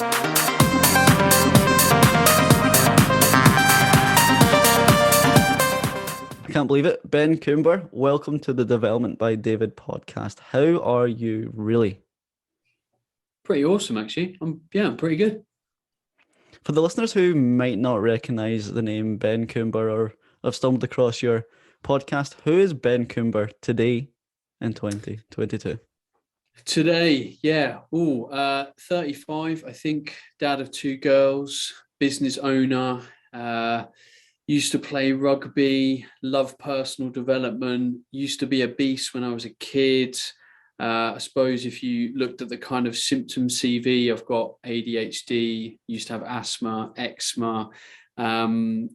I can't believe it. Ben Coomber, welcome to the Development by David podcast. How are you really? Pretty awesome, actually. I'm pretty good. For the listeners who might not recognize the name Ben Coomber or have stumbled across your podcast, who is Ben Coomber today in 2022? Today, 35, I think, dad of two girls, business owner, used to play rugby, love personal development, used to be a beast when I was a kid. I suppose if you looked at the kind of symptom CV, I've got ADHD, used to have asthma, eczema, and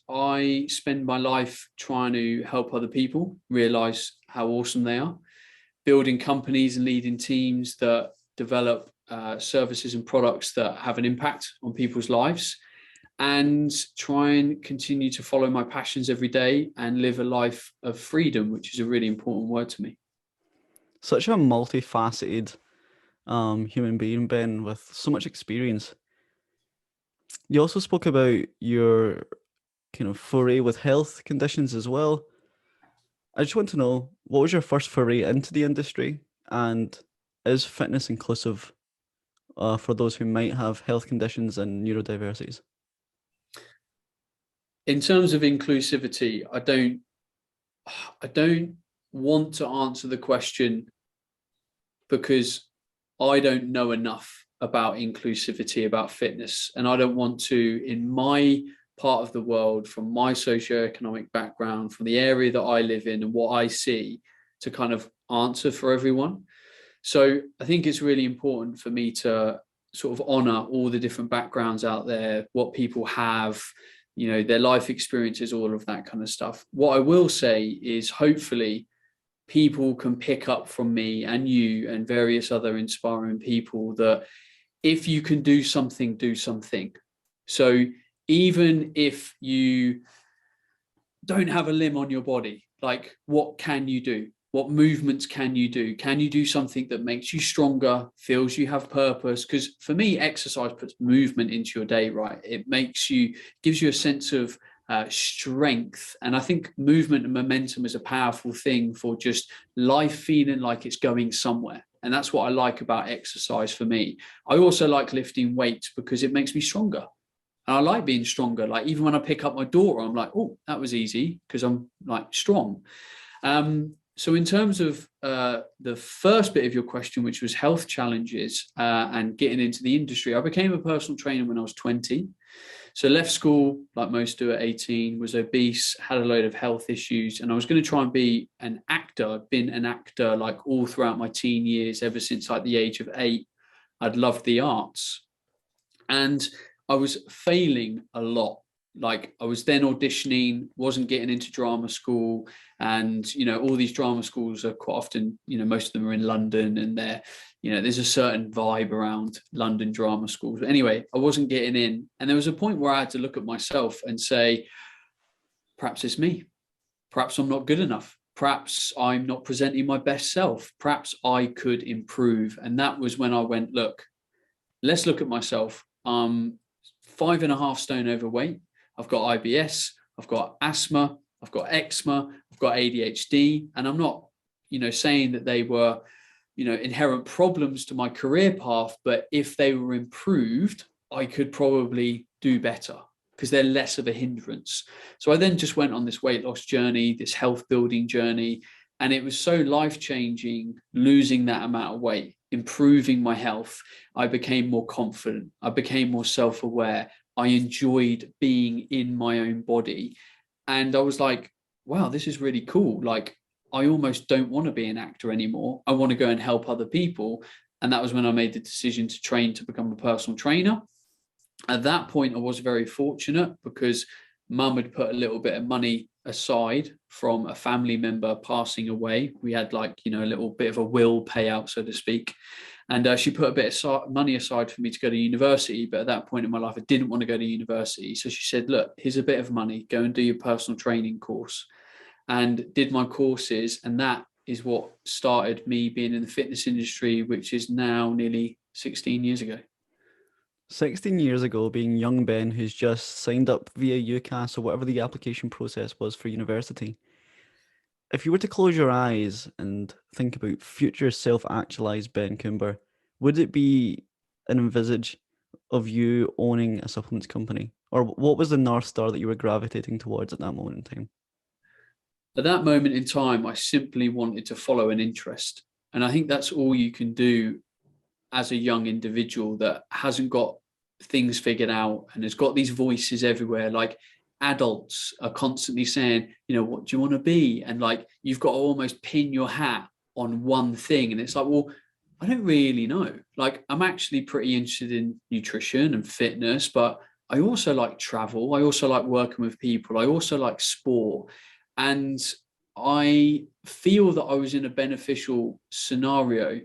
I spend my life trying to help other people realize how awesome they are, building companies and leading teams that develop services and products that have an impact on people's lives, and try and continue to follow my passions every day and live a life of freedom, which is a really important word to me. Such a multifaceted human being, Ben, with so much experience. You also spoke about your kind of foray with health conditions as well. I just want to know, what was your first foray into the industry, and is fitness inclusive for those who might have health conditions and neurodiversities? In terms of inclusivity, I don't want to answer the question because I don't know enough about inclusivity, about fitness, and I don't want to, in my part of the world, from my socioeconomic background, from the area that I live in and what I see, to kind of answer for everyone. So I think it's really important for me to sort of honor all the different backgrounds out there, what people have, their life experiences, all of that kind of stuff. What I will say is, hopefully people can pick up from me and you and various other inspiring people that if you can do something, do something. So even if you don't have a limb on your body, like, what can you do? What movements can you do? Can you do something that makes you stronger, feels you have purpose? Because for me, exercise puts movement into your day, right? It gives you a sense of strength. And I think movement and momentum is a powerful thing for just life feeling like it's going somewhere. And that's what I like about exercise for me. I also like lifting weights because it makes me stronger. And I like being stronger. Like, even when I pick up my daughter, I'm like, oh, that was easy because I'm like strong. So in terms of the first bit of your question, which was health challenges and getting into the industry, I became a personal trainer when I was 20. So left school, like most do at 18, was obese, had a load of health issues, and I was going to try and be an actor. I've been an actor like all throughout my teen years, ever since like the age of 8. I'd loved the arts. And I was failing a lot. Like, I was then auditioning, wasn't getting into drama school. And, all these drama schools are quite often, most of them are in London, and there's a certain vibe around London drama schools. But anyway, I wasn't getting in. And there was a point where I had to look at myself and say, perhaps it's me. Perhaps I'm not good enough. Perhaps I'm not presenting my best self. Perhaps I could improve. And that was when I went, look, let's look at myself. 5.5 stone overweight. I've got IBS. I've got asthma. I've got eczema. I've got ADHD. And I'm not, saying that they were, inherent problems to my career path, but if they were improved, I could probably do better because they're less of a hindrance. So I then just went on this weight loss journey, this health building journey, and it was so life-changing, losing that amount of weight, improving my health. I became more confident. I became more self-aware. I enjoyed being in my own body. And I was like, wow, this is really cool. Like, I almost don't want to be an actor anymore. I want to go and help other people. And that was when I made the decision to train to become a personal trainer. At that point, I was very fortunate because mum had put a little bit of money aside from a family member passing away. We had a little bit of a will payout, so to speak. And she put a bit of money aside for me to go to university. But at that point in my life, I didn't want to go to university. So she said, look, here's a bit of money. Go and do your personal training course. And did my courses. And that is what started me being in the fitness industry, which is now nearly 16 years ago. 16 years ago, being young Ben who's just signed up via UCAS or whatever the application process was for university, if you were to close your eyes and think about future self-actualized Ben Coomber, would it be an envisage of you owning a supplements company? Or what was the North Star that you were gravitating towards at that moment in time? At that moment in time, I simply wanted to follow an interest. And I think that's all you can do as a young individual that hasn't got things figured out and has got these voices everywhere. Like adults are constantly saying, you know, what do you want to be? And like you've got to almost pin your hat on one thing. And it's like, well, I don't really know. Like I'm actually pretty interested in nutrition and fitness, but I also like travel. I also like working with people. I also like sport. And I feel that I was in a beneficial scenario.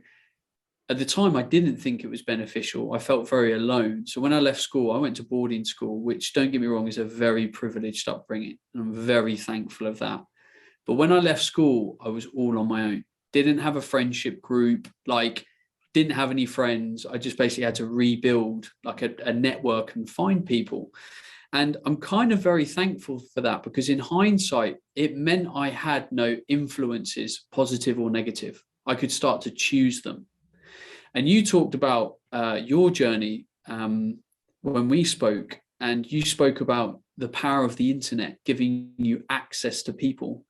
At the time, I didn't think it was beneficial. I felt very alone. So when I left school, I went to boarding school, which, don't get me wrong, is a very privileged upbringing. And I'm very thankful of that. But when I left school, I was all on my own. Didn't have a friendship group, like didn't have any friends. I just basically had to rebuild like a network and find people. And I'm kind of very thankful for that because in hindsight, it meant I had no influences, positive or negative. I could start to choose them. And you talked about your journey when we spoke, and you spoke about the power of the internet giving you access to people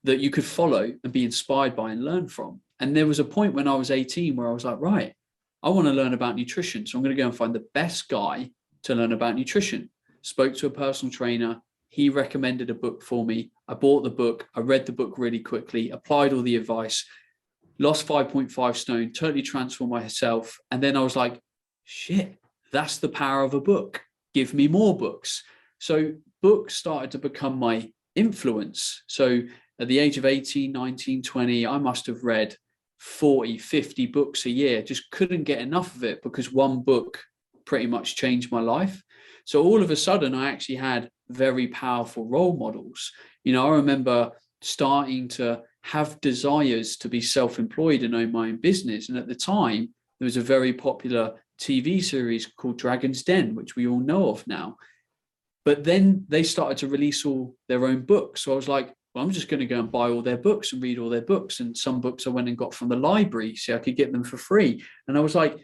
that you could follow and be inspired by and learn from. And there was a point when I was 18 where I was like, right, I want to learn about nutrition. So I'm going to go and find the best guy to learn about nutrition. Spoke to a personal trainer. He recommended a book for me. I bought the book. I read the book really quickly, applied all the advice, lost 5.5 stone, totally transformed myself. And then I was like, shit, that's the power of a book. Give me more books. So books started to become my influence. So at the age of 18, 19, 20, I must have read 40, 50 books a year. Just couldn't get enough of it because one book pretty much changed my life. So all of a sudden, I actually had very powerful role models. You know, I remember starting to have desires to be self-employed and own my own business. And at the time, there was a very popular TV series called Dragon's Den, which we all know of now. But then they started to release all their own books. So I was like, well, I'm just going to go and buy all their books and read all their books. And some books I went and got from the library so I could get them for free. And I was like,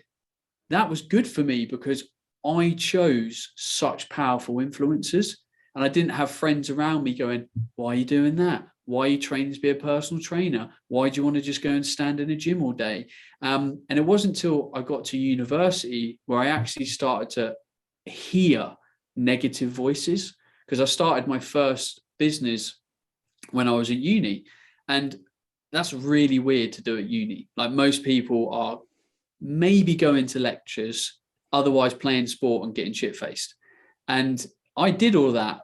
that was good for me because I chose such powerful influences. And I didn't have friends around me going, why are you doing that? Why are you training to be a personal trainer? Why do you want to just go and stand in a gym all day? And it wasn't until I got to university where I actually started to hear negative voices because I started my first business when I was at uni. And that's really weird to do at uni. Like most people are maybe going to lectures, otherwise playing sport and getting shit-faced. And I did all that,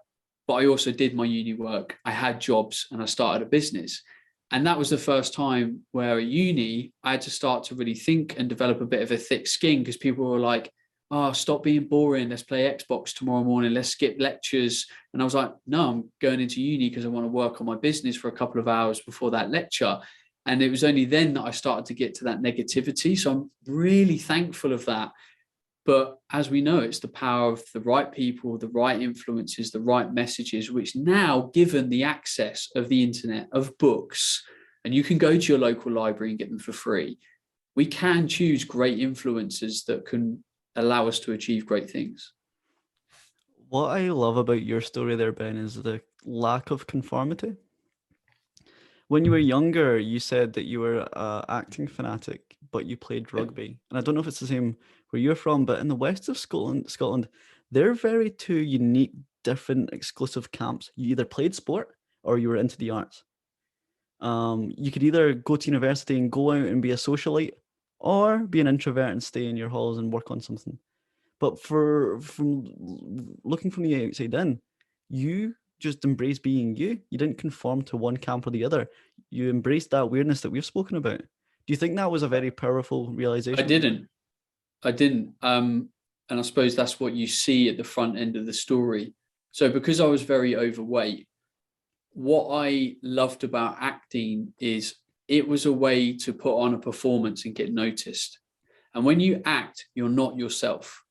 but I also did my uni work. I had jobs and I started a business. And that was the first time where at uni, I had to start to really think and develop a bit of a thick skin because people were like, oh, stop being boring. Let's play Xbox tomorrow morning. Let's skip lectures. And I was like, no, I'm going into uni because I want to work on my business for a couple of hours before that lecture. And it was only then that I started to get to that negativity. So I'm really thankful of that. But as we know, it's the power of the right people, the right influences, the right messages, which now, given the access of the internet, of books, and you can go to your local library and get them for free, we can choose great influences that can allow us to achieve great things. What I love about your story there, Ben, is the lack of conformity. When you were younger, you said that you were an acting fanatic, but you played rugby. And I don't know if it's the same where you're from, but in the west of Scotland, they're very two unique, different, exclusive camps. You either played sport or you were into the arts. You could either go to university and go out and be a socialite, or be an introvert and stay in your halls and work on something. But from looking from the outside in, you just embrace being you. You didn't conform to one camp or the other. You embraced that weirdness that we've spoken about. Do you think that was a very powerful realization? I didn't. And I suppose that's what you see at the front end of the story. So because I was very overweight, what I loved about acting is it was a way to put on a performance and get noticed. And when you act, you're not yourself.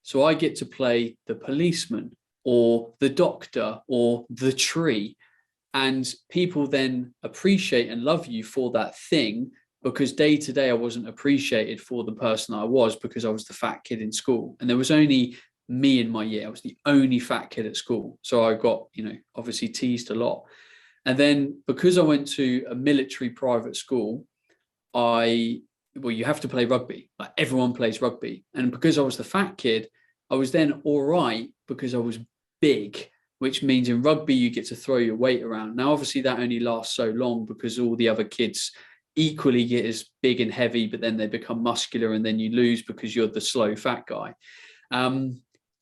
So I get to play the policeman or the doctor or the tree. And people then appreciate and love you for that thing, because day to day I wasn't appreciated for the person I was, because I was the fat kid in school. And there was only me in my year. I was the only fat kid at school. So I got, obviously teased a lot. And then because I went to a military private school, you have to play rugby. Like, everyone plays rugby. And because I was the fat kid, I was then all right because I was big, which means in rugby you get to throw your weight around. Now, obviously that only lasts so long because all the other kids equally get as big and heavy, but then they become muscular and then you lose because you're the slow fat guy.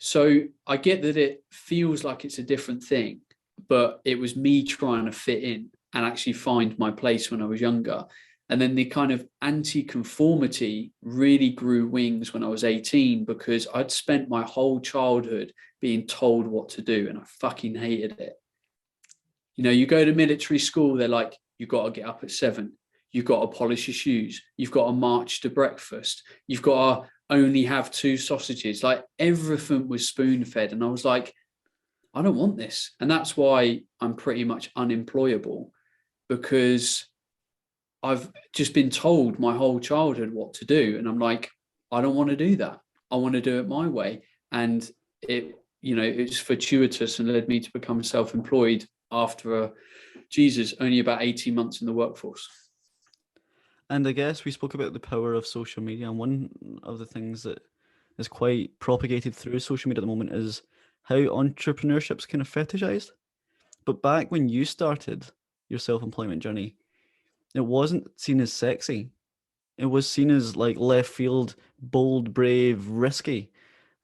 So I get that it feels like it's a different thing, but it was me trying to fit in and actually find my place when I was younger. And then the kind of anti-conformity really grew wings when I was 18, because I'd spent my whole childhood being told what to do, and I fucking hated it. You go to military school, they're like, you've got to get up at 7. You've got to polish your shoes. You've got to march to breakfast. You've got to only have 2 sausages. Like, everything was spoon-fed. And I was like, I don't want this. And that's why I'm pretty much unemployable, because I've just been told my whole childhood what to do. And I'm like, I don't want to do that. I want to do it my way. And it's fortuitous and led me to become self-employed after only about 18 months in the workforce. And I guess we spoke about the power of social media. And one of the things that is quite propagated through social media at the moment is how entrepreneurship's kind of fetishized. But back when you started your self-employment journey, it wasn't seen as sexy. It was seen as like left field, bold, brave, risky.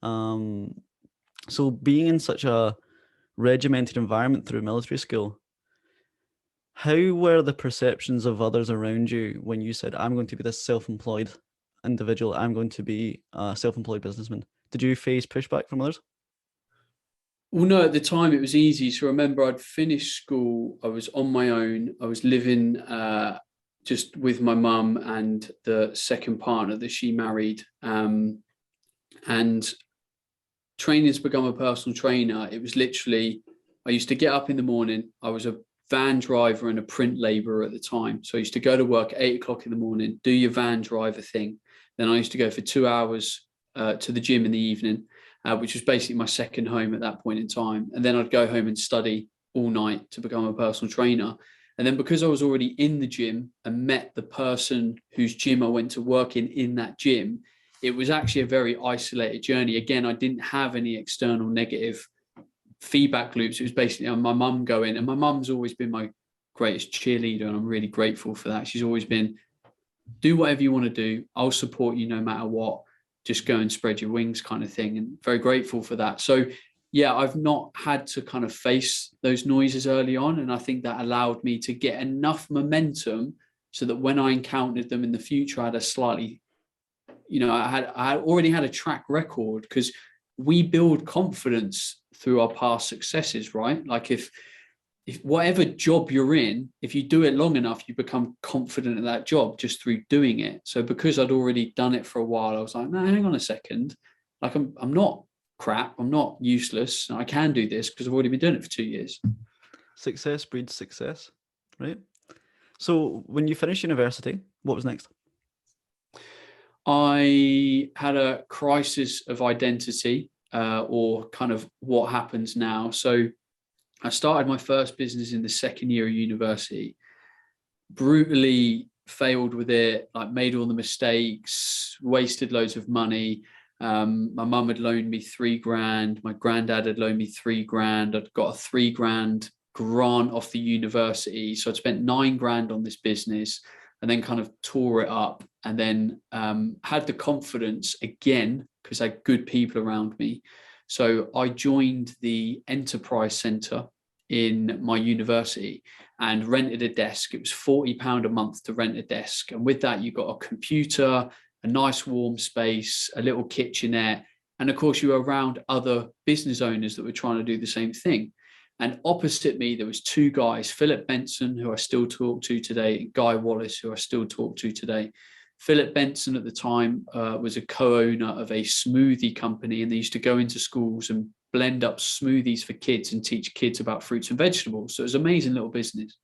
So being in such a regimented environment through military school, how were the perceptions of others around you when you said, I'm going to be this self-employed individual, I'm going to be a self-employed businessman? Did you face pushback from others? Well, no, at the time it was easy. So remember, I'd finished school. I was on my own. I was living just with my mum and the second partner that she married. And training to become a personal trainer, it was literally, I used to get up in the morning. I was a van driver and a print laborer at the time. So I used to go to work at 8 o'clock in the morning, do your van driver thing. Then I used to go for 2 hours to the gym in the evening, which was basically my second home at that point in time. And then I'd go home and study all night to become a personal trainer. And then because I was already in the gym and met the person whose gym I went to work in that gym, it was actually a very isolated journey. Again, I didn't have any external negative feedback loops. It was basically my mum going, and my mum's always been my greatest cheerleader, and I'm really grateful for that. She's always been, do whatever you want to do. I'll support you no matter what. Just go and spread your wings kind of thing. And very grateful for that. So yeah, I've not had to kind of face those noises early on. And I think that allowed me to get enough momentum so that when I encountered them in the future, I had a slightly, I had already had a track record, because we build confidence through our past successes, right? Like if whatever job you're in, if you do it long enough, you become confident in that job just through doing it. So because I'd already done it for a while, I was like, no, hang on a second. Like I'm not crap. I'm not useless. I can do this because I've already been doing it for 2 years. Success breeds success, right? So when you finished university, what was next? I had a crisis of identity, or kind of what happens now. So I started my first business in the second year of university, brutally failed with it, like made all the mistakes, wasted loads of money. My mum had loaned me $3,000. My granddad had loaned me $3,000. I'd got a $3,000 grant off the university. So I'd spent $9,000 on this business and then kind of tore it up, and then had the confidence again because I had good people around me. So I joined the enterprise center in my university and rented a desk. It was £40 a month to rent a desk. And with that, you got a computer, a nice warm space, a little kitchenette. And of course, you were around other business owners that were trying to do the same thing. And opposite me, there was 2 guys, Philip Benson, who I still talk to today, and Guy Wallace, who I still talk to today. Philip Benson at the time was a co-owner of a smoothie company, and they used to go into schools and blend up smoothies for kids and teach kids about fruits and vegetables. So it was an amazing little business.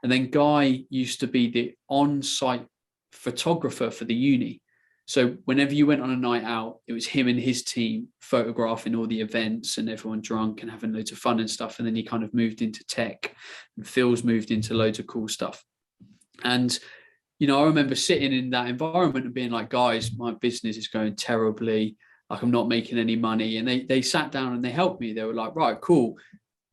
And then Guy used to be the on-site photographer for the uni. So whenever you went on a night out, it was him and his team photographing all the events and everyone drunk and having loads of fun and stuff. And then he kind of moved into tech, and Phil's moved into loads of cool stuff. And, you know, I remember sitting in that environment and being like, guys, my business is going terribly. Like, I'm not making any money. And they sat down and they helped me. They were like, right, cool.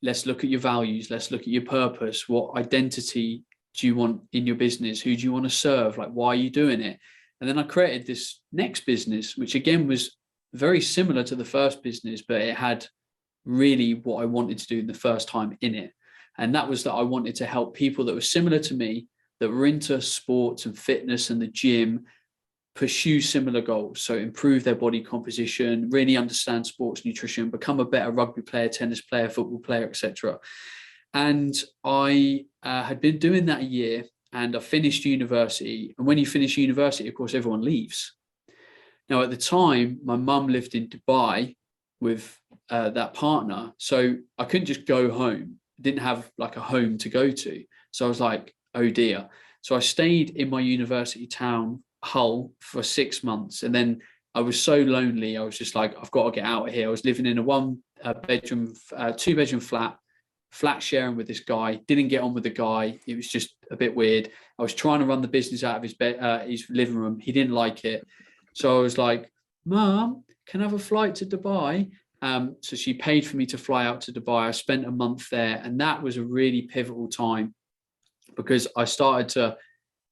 Let's look at your values. Let's look at your purpose. What identity do you want in your business? Who do you want to serve? Like, why are you doing it? And then I created this next business, which again was very similar to the first business, but it had really what I wanted to do the first time in it. And that was that I wanted to help people that were similar to me, that were into sports and fitness and the gym, pursue similar goals. So improve their body composition, really understand sports nutrition, become a better rugby player, tennis player, football player, etc. And I had been doing that a year, and I finished university. And when you finish university, of course, everyone leaves. Now, at the time, my mum lived in Dubai with that partner. So I couldn't just go home. I didn't have like a home to go to. So I was like, oh dear. So I stayed in my university town, Hull, for 6 months. And then I was so lonely. I was just like, I've got to get out of here. I was living in a two-bedroom flat sharing with this guy. Didn't get on with the guy. It was just a bit weird. I was trying to run the business out of his living room. He didn't like it. So I was like, Mom, can I have a flight to Dubai? So she paid for me to fly out to Dubai. I spent a month there. And that was a really pivotal time, because I started to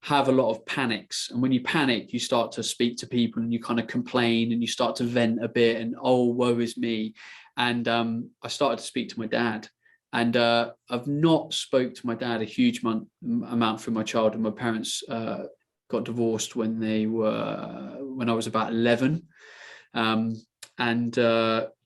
have a lot of panics. And when you panic, you start to speak to people and you kind of complain and you start to vent a bit and, oh, woe is me. And I started to speak to my dad. And I've not spoke to my dad a huge amount through my childhood. My parents got divorced when I was about 11.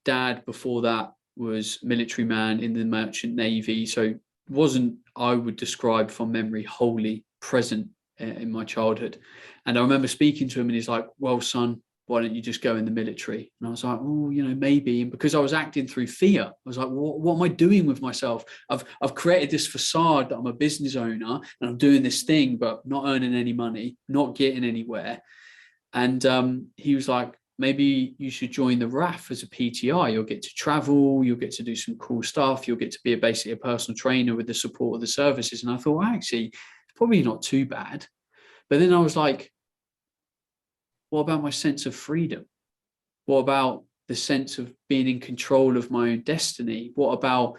Dad before that was military man in the Merchant Navy. So wasn't, I would describe from memory, wholly present in my childhood. And I remember speaking to him and he's like, well, son, why don't you just go in the military? And I was like, oh, you know, maybe. And because I was acting through fear, I was like, what am I doing with myself? I've created this facade that I'm a business owner and I'm doing this thing, but not earning any money, not getting anywhere. And he was like, maybe you should join the RAF as a PTI. You'll get to travel, you'll get to do some cool stuff, you'll get to be basically a personal trainer with the support of the services. And I thought, well, actually, it's probably not too bad. But then I was like, what about my sense of freedom? What about the sense of being in control of my own destiny? What about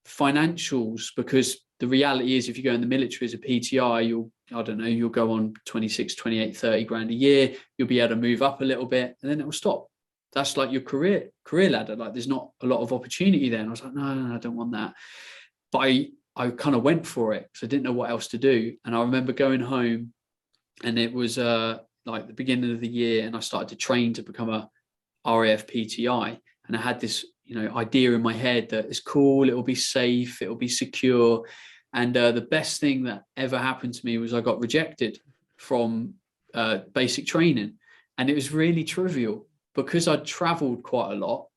financials? Because the reality is, if you go in the military as a PTI, you'll go on 26, 28, 30 grand a year. You'll be able to move up a little bit and then it will stop. That's like your career ladder. Like, there's not a lot of opportunity there. And I was like, no, I don't want that. But I kind of went for it because I didn't know what else to do. And I remember going home, and it was like the beginning of the year, and I started to train to become a RAF PTI. And I had this, idea in my head that it's cool, it will be safe, it will be secure. And the best thing that ever happened to me was I got rejected from basic training. And it was really trivial because I'd traveled quite a lot.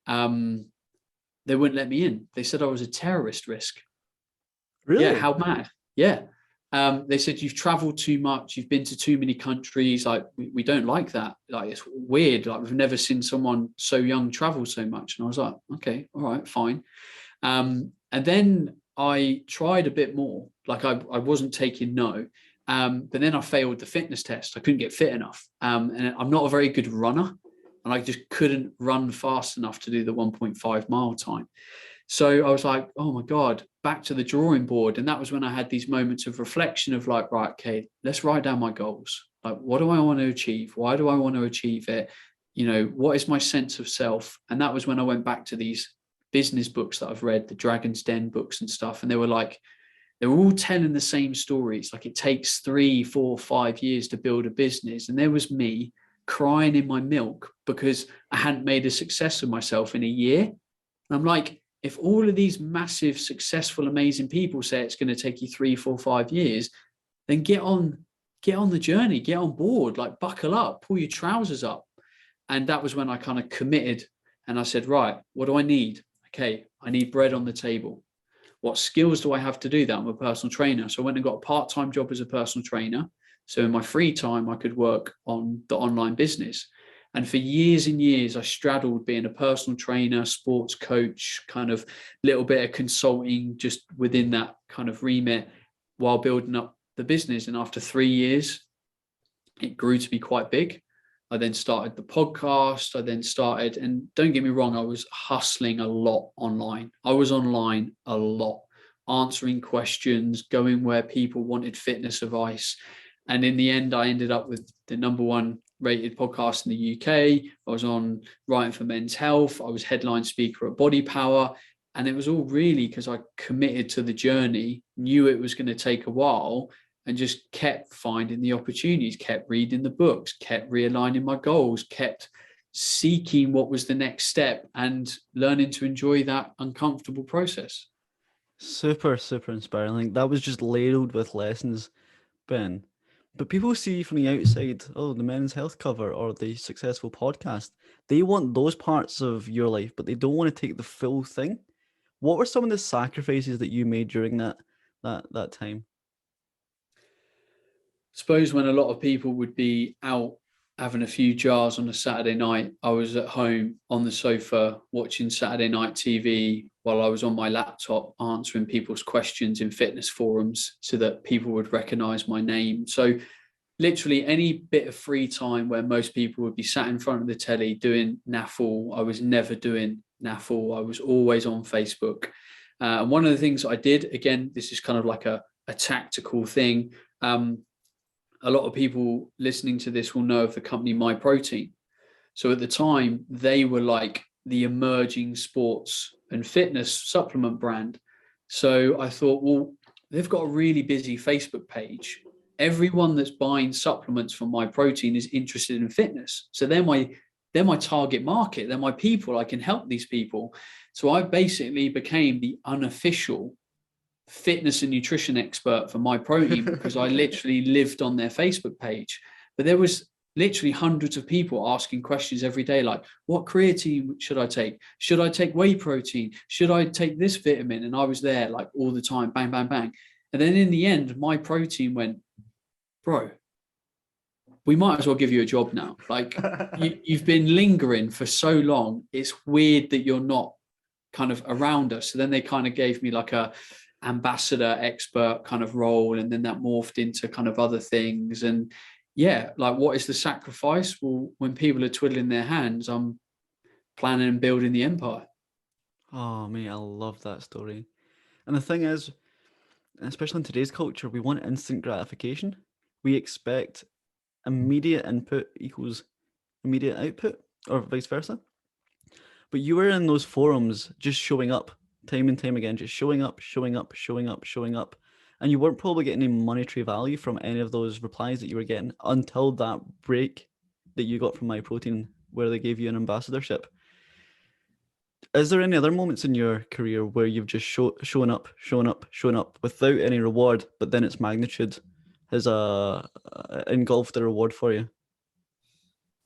They wouldn't let me in. They said I was a terrorist risk. Really? Yeah, how mad? Yeah. They said, you've traveled too much, you've been to too many countries. Like, we don't like that. Like, it's weird. Like, we've never seen someone so young travel so much. And I was like, okay, all right, fine. And then I tried a bit more. Like, I wasn't taking no. But then I failed the fitness test. I couldn't get fit enough. And I'm not a very good runner. And I just couldn't run fast enough to do the 1.5 mile time. So I was like, oh my God, back to the drawing board. And that was when I had these moments of reflection of like, right, okay, let's write down my goals. Like, what do I want to achieve? Why do I want to achieve it? What is my sense of self? And that was when I went back to these business books that I've read, the Dragon's Den books and stuff. And they were all telling the same stories. Like, it takes 3, 4, 5 years to build a business. And there was me crying in my milk because I hadn't made a success of myself in a year. And I'm like, if all of these massive, successful, amazing people say it's going to take you 3, 4, 5 years, then get on get on the journey, get on board, like buckle up, pull your trousers up. And that was when I kind of committed and I said, right, what do I need? Okay, I need bread on the table. What skills do I have to do that? I'm a personal trainer. So I went and got a part-time job as a personal trainer. So in my free time, I could work on the online business. And for years and years, I straddled being a personal trainer, sports coach, kind of little bit of consulting just within that kind of remit while building up the business. And after 3 years, it grew to be quite big. I then started the podcast. And don't get me wrong, I was hustling a lot online. I was online a lot, answering questions, going where people wanted fitness advice. And in the end, I ended up with the #1 rated podcast in the UK. I was on Writing for Men's Health. I was headline speaker at Body Power. And it was all really because I committed to the journey, knew it was going to take a while, and just kept finding the opportunities, kept reading the books, kept realigning my goals, kept seeking what was the next step and learning to enjoy that uncomfortable process. Super, super inspiring. Like, that was just ladled with lessons, Ben. But people see from the outside, oh, the men's health cover or the successful podcast. They want those parts of your life, but they don't want to take the full thing. What were some of the sacrifices that you made during that time? Suppose when a lot of people would be out having a few jars on a Saturday night, I was at home on the sofa watching Saturday night TV while I was on my laptop answering people's questions in fitness forums so that people would recognize my name. So literally any bit of free time where most people would be sat in front of the telly doing naffle, I was never doing naffle. I was always on Facebook. And one of the things I did, again, this is kind of like a tactical thing. A lot of people listening to this will know of the company MyProtein. So at the time, they were like the emerging sports and fitness supplement brand. So I thought, well, they've got a really busy Facebook page. Everyone that's buying supplements from MyProtein is interested in fitness. So they're my target market. They're my people. I can help these people. So I basically became the unofficial fitness and nutrition expert for MyProtein because I literally lived on their Facebook page. But there was literally hundreds of people asking questions every day, like, what creatine should I take? Should I take whey protein? Should I take this vitamin? And I was there like all the time, bang, bang, bang. And then in the end, MyProtein went, bro, we might as well give you a job now. Like you've been lingering for so long. It's weird that you're not kind of around us. So then they kind of gave me like a ambassador expert kind of role. And then that morphed into kind of other things. And yeah, like what is the sacrifice? Well, when people are twiddling their hands, I'm planning and building the empire. Oh, mate, I love that story. And the thing is, especially in today's culture, we want instant gratification. We expect immediate input equals immediate output, or vice versa. But you were in those forums just showing up time and time again, just showing up, showing up, showing up, showing up. And you weren't probably getting any monetary value from any of those replies that you were getting until that break that you got from MyProtein, where they gave you an ambassadorship. Is there any other moments in your career where you've just shown up, shown up, shown up without any reward, but then its magnitude has engulfed the reward for you?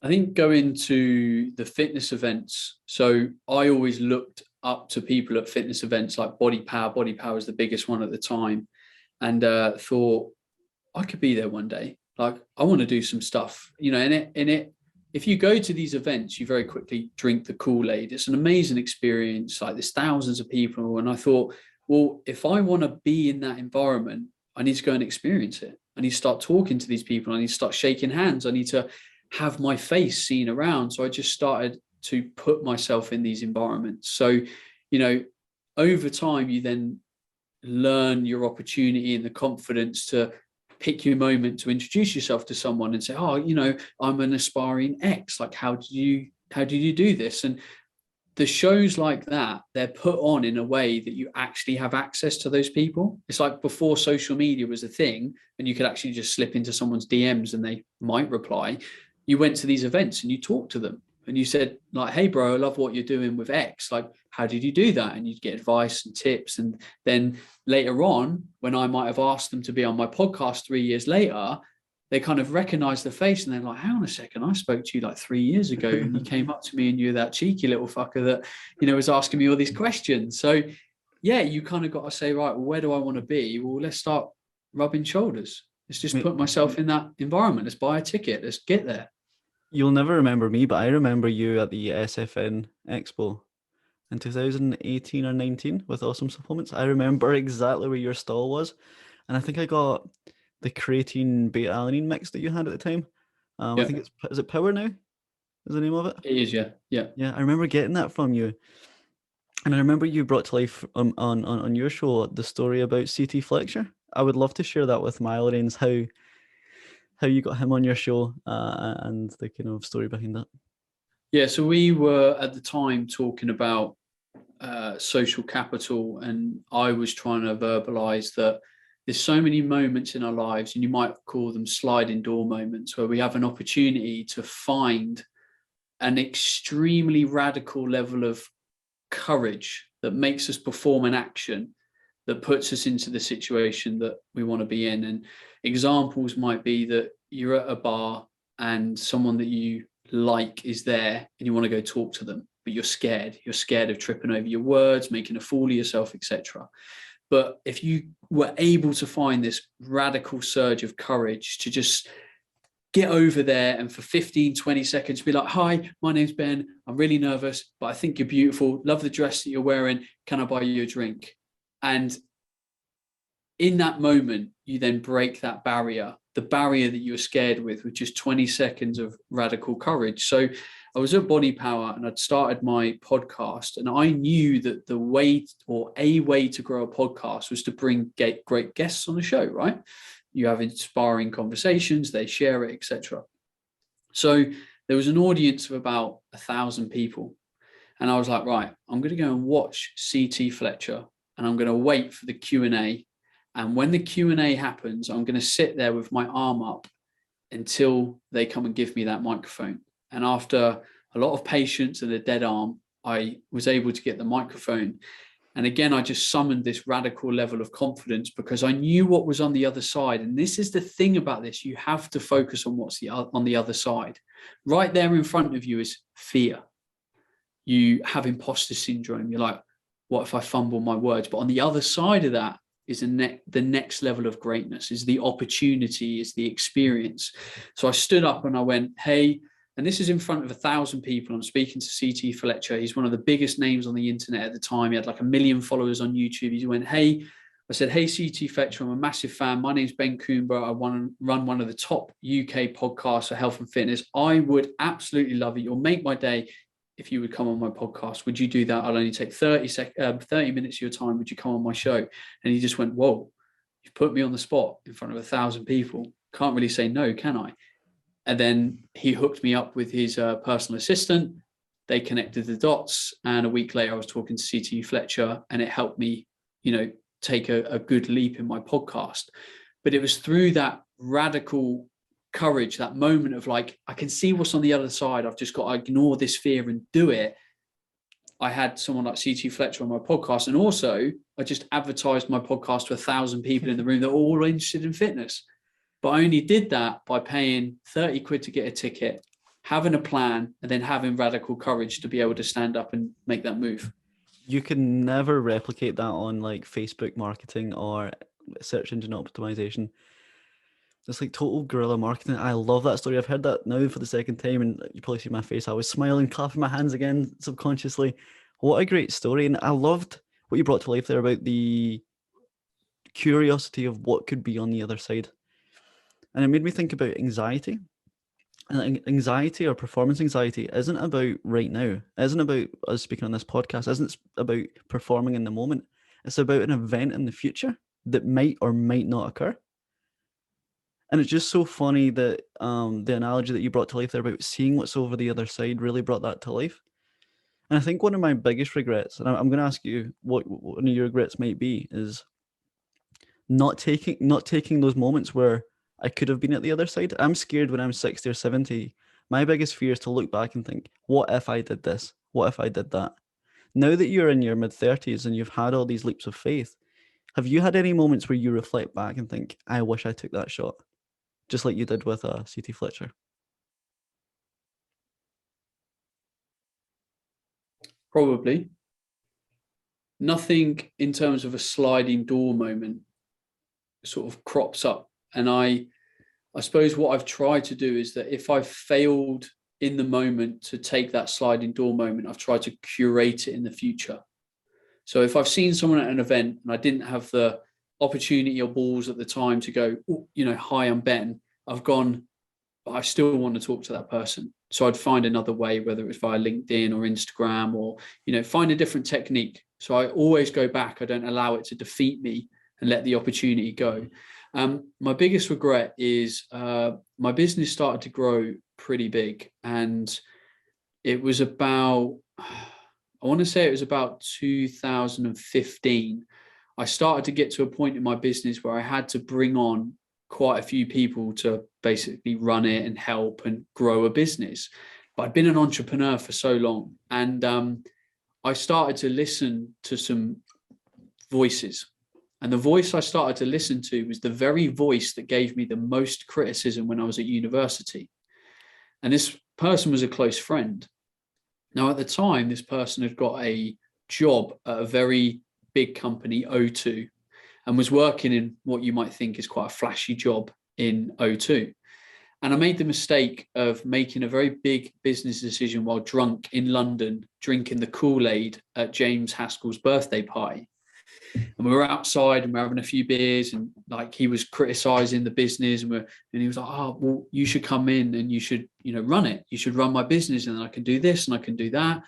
I think going to the fitness events. So I always looked up to people at fitness events like Body Power. Body Power was the biggest one at the time, and thought I could be there one day. Like I want to do some stuff, you know. If you go to these events, you very quickly drink the Kool-Aid. It's an amazing experience. Like there's thousands of people, and I thought, well, if I want to be in that environment, I need to go and experience it. I need to start talking to these people. I need to start shaking hands. I need to have my face seen around. So I just started to put myself in these environments. So, you know, over time, you then learn your opportunity and the confidence to pick your moment to introduce yourself to someone and say, oh, you know, I'm an aspiring X. Like, how did you do this? And the shows like that, they're put on in a way that you actually have access to those people. It's like before social media was a thing and you could actually just slip into someone's DMs and they might reply. You went to these events and you talked to them and you said like, hey bro, I love what you're doing with X. Like, how did you do that? And you'd get advice and tips. And then later on, when I might have asked them to be on my podcast 3 years later, they kind of recognize the face and they're like, hang on a second, I spoke to you like 3 years ago and you came up to me and you're that cheeky little fucker that, was asking me all these questions. So yeah, you kind of got to say, right, well, where do I want to be? Well, let's start rubbing shoulders. Let's just put myself in that environment. Let's buy a ticket. Let's get there. You'll never remember me, but I remember you at the SFN Expo in 2018 or 19 with Awesome Supplements. I remember exactly where your stall was. And I think I got the creatine beta alanine mix that you had at the time. I think is it Power now? Is the name of it? It is, yeah. Yeah, I remember getting that from you. And I remember you brought to life on your show the story about CT Fletcher. I would love to share that with my audience, how you got him on your show and the kind of story behind that. Yeah, so we were at the time talking about social capital, and I was trying to verbalize that there's so many moments in our lives, and you might call them sliding door moments, where we have an opportunity to find an extremely radical level of courage that makes us perform an action that puts us into the situation that we want to be in. And examples might be that you're at a bar and someone that you like is there and you want to go talk to them, but you're scared of tripping over your words, making a fool of yourself, etc. But if you were able to find this radical surge of courage to just get over there and for 15-20 seconds be like, hi, my name's Ben, I'm really nervous, but I think you're beautiful, love the dress that you're wearing, can I buy you a drink? And in that moment, you then break that barrier, the barrier that you were scared with just 20 seconds of radical courage. So I was at Body Power and I'd started my podcast, and I knew that the way, or a way to grow a podcast, was to bring great guests on the show, right? You have inspiring conversations, they share it, etc. So there was an audience of about 1,000 people. And I was like, right, I'm going to go and watch CT Fletcher and I'm going to wait for the Q&A. And when the Q&A happens, I'm going to sit there with my arm up until they come and give me that microphone. And after a lot of patience and a dead arm, I was able to get the microphone. And again, I just summoned this radical level of confidence because I knew what was on the other side. And this is the thing about this. You have to focus on what's on the other side. Right there in front of you is fear. You have imposter syndrome. You're like, what if I fumble my words? But on the other side of that is the next level of greatness, is the opportunity, is the experience. So I stood up and I went, hey, and this is in front of 1,000 people. I'm speaking to CT Fletcher. He's one of the biggest names on the internet at the time. He had like 1 million followers on YouTube. He went, hey, I said, hey, CT Fletcher, I'm a massive fan. My name's Ben Coomber. I run one of the top UK podcasts for health and fitness. I would absolutely love it. You'll make my day if you would come on my podcast. Would you do that? I'll only take 30 minutes of your time. Would you come on my show? And he just went, whoa, you've put me on the spot in front of 1,000 people. Can't really say no, can I? And then he hooked me up with his personal assistant. They connected the dots. And a week later, I was talking to CT Fletcher, and it helped me, take a good leap in my podcast. But it was through that radical courage, that moment of like, I can see what's on the other side. I've just got to ignore this fear and do it. I had someone like CT Fletcher on my podcast. And also, I just advertised my podcast to 1,000 people in the room that were all interested in fitness. But I only did that by paying 30 quid to get a ticket, having a plan, and then having radical courage to be able to stand up and make that move. You can never replicate that on like Facebook marketing or search engine optimization. It's like total guerrilla marketing. I love that story. I've heard that now for the second time, and you probably see my face. I was smiling, clapping my hands again subconsciously. What a great story. And I loved what you brought to life there about the curiosity of what could be on the other side. And it made me think about anxiety. And anxiety or performance anxiety isn't about right now. It isn't about us speaking on this podcast. It isn't about performing in the moment. It's about an event in the future that might or might not occur. And it's just so funny that the analogy that you brought to life there about seeing what's over the other side really brought that to life. And I think one of my biggest regrets, and I'm going to ask you what one of your regrets might be, is not taking those moments where I could have been at the other side. I'm scared when I'm 60 or 70. My biggest fear is to look back and think, what if I did this? What if I did that? Now that you're in your mid-30s and you've had all these leaps of faith, have you had any moments where you reflect back and think, I wish I took that shot? just like you did with CT Fletcher? Probably. Nothing in terms of a sliding door moment sort of crops up. And I suppose what I've tried to do is that if I've failed in the moment to take that sliding door moment, I've tried to curate it in the future. So if I've seen someone at an event and I didn't have the opportunity or balls at the time to go, hi, I'm Ben, I've gone, but I still want to talk to that person. So I'd find another way, whether it was via LinkedIn or Instagram, or, find a different technique. So I always go back. I don't allow it to defeat me and let the opportunity go. My biggest regret is my business started to grow pretty big. And it was about, I want to say it was about 2015. I started to get to a point in my business where I had to bring on quite a few people to basically run it and help and grow a business. But I'd been an entrepreneur for so long, and I started to listen to some voices. And the voice I started to listen to was the very voice that gave me the most criticism when I was at university. And this person was a close friend. Now, at the time, this person had got a job at a very big company, O2, and was working in what you might think is quite a flashy job in O2. And I made the mistake of making a very big business decision while drunk in London, drinking the Kool-Aid at James Haskell's birthday party. And we were outside and we were having a few beers, and like he was criticizing the business, and he was like, "Oh, well, you should come in and you should, run it. You should run my business, and I can do this and I can do that."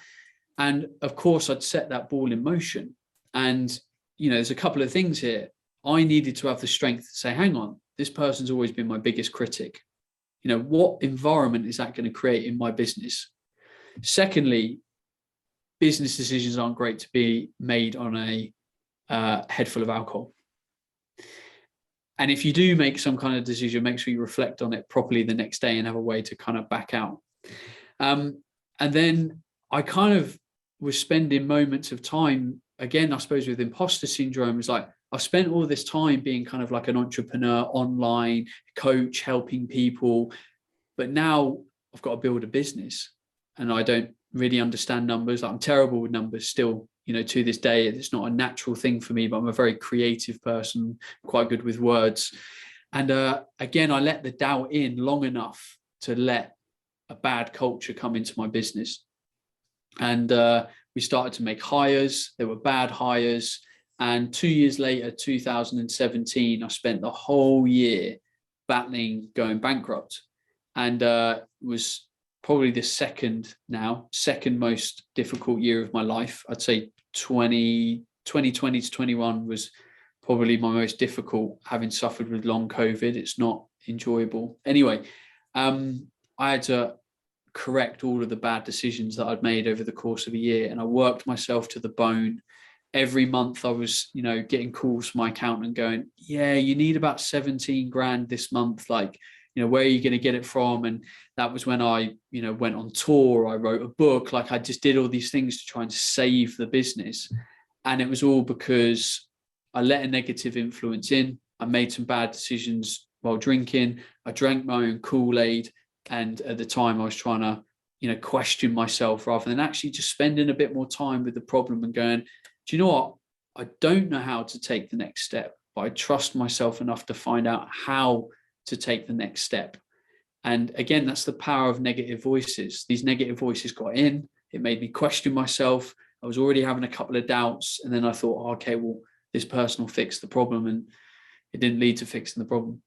And of course, I'd set that ball in motion. And there's a couple of things here. I needed to have the strength to say, "Hang on, this person's always been my biggest critic. What environment is that going to create in my business?" Secondly, business decisions aren't great to be made on a head full of alcohol. And if you do make some kind of decision, make sure you reflect on it properly the next day and have a way to kind of back out. And then I kind of was spending moments of time, again, I suppose with imposter syndrome, is like, I've spent all this time being kind of like an entrepreneur, online coach, helping people, but now I've got to build a business and I don't really understand numbers. I'm terrible with numbers still, to this day. It's not a natural thing for me, but I'm a very creative person, quite good with words. And again, I let the doubt in long enough to let a bad culture come into my business. And we started to make hires. There were bad hires. And 2 years later, 2017, I spent the whole year battling going bankrupt. And was probably the second most difficult year of my life. I'd say 2020 to 21 was probably my most difficult, having suffered with long COVID. It's not enjoyable. Anyway, I had to correct all of the bad decisions that I'd made over the course of a year, and I worked myself to the bone. Every month I was, getting calls from my accountant going, "Yeah, you need about 17 grand this month. Like, where are you going to get it from?" And that was when I, went on tour. I wrote a book. Like, I just did all these things to try and save the business. And it was all because I let a negative influence in. I made some bad decisions while drinking. I drank my own Kool-Aid. And at the time I was trying to, question myself rather than actually just spending a bit more time with the problem and going, do you know what? I don't know how to take the next step, but I trust myself enough to find out how to take the next step. And again, that's the power of negative voices. These negative voices got in. It made me question myself. I was already having a couple of doubts. And then I thought, oh, okay, well, this person will fix the problem. And it didn't lead to fixing the problem.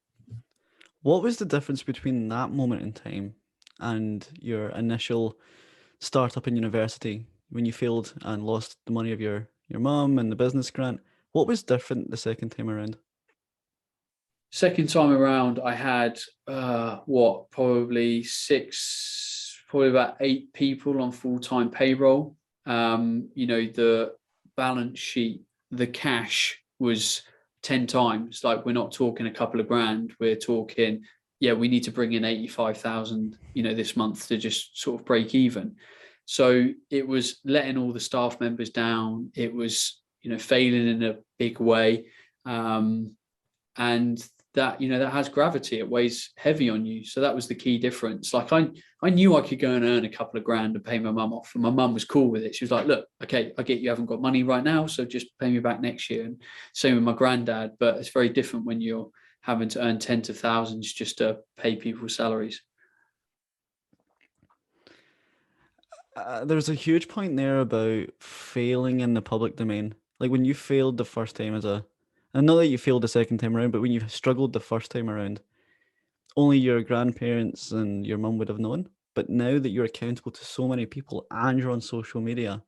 What was the difference between that moment in time and your initial startup in university when you failed and lost the money of your mum and the business grant? What was different the second time around? Second time around, I had probably about 8 people on full-time payroll. The balance sheet, the cash was 10 times. Like, we're not talking a couple of grand. We're talking, we need to bring in 85,000, this month to just sort of break even. So it was letting all the staff members down. It was, failing in a big way. And that, that has gravity. It weighs heavy on you. So that was the key difference. Like I knew I could go and earn a couple of grand and pay my mum off, and my mum was cool with it. She was like, look, okay, I get you haven't got money right now, so just pay me back next year. And same with my granddad, but it's very different when you're having to earn tens of thousands just to pay people's salaries. There's a huge point there about failing in the public domain. Like when you failed the first time and not that you failed the second time around, but when you struggled the first time around, only your grandparents and your mum would have known. But now that you're accountable to so many people and you're on social media,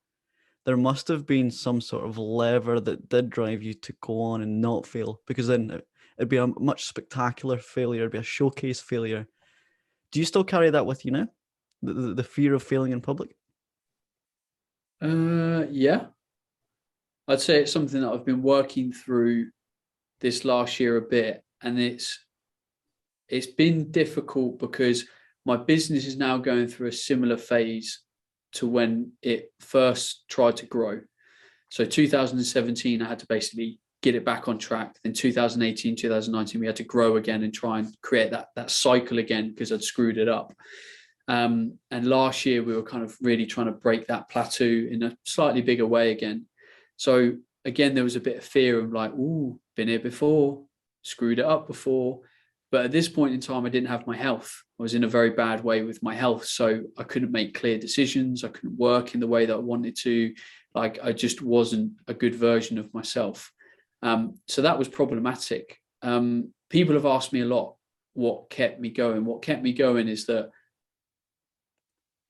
there must have been some sort of lever that did drive you to go on and not fail, because then it'd be a much spectacular failure, it'd be a showcase failure. Do you still carry that with you now? The fear of failing in public? Yeah, I'd say it's something that I've been working through this last year a bit, and it's been difficult because my business is now going through a similar phase to when it first tried to grow. So 2017, I had to basically get it back on track. Then 2018, 2019, we had to grow again and try and create that cycle again because I'd screwed it up. And last year we were kind of really trying to break that plateau in a slightly bigger way again. So again, there was a bit of fear of like, ooh, been here before, screwed it up before. But at this point in time, I didn't have my health. I was in a very bad way with my health. So I couldn't make clear decisions. I couldn't work in the way that I wanted to. Like I just wasn't a good version of myself. So that was problematic. People have asked me a lot what kept me going. What kept me going is that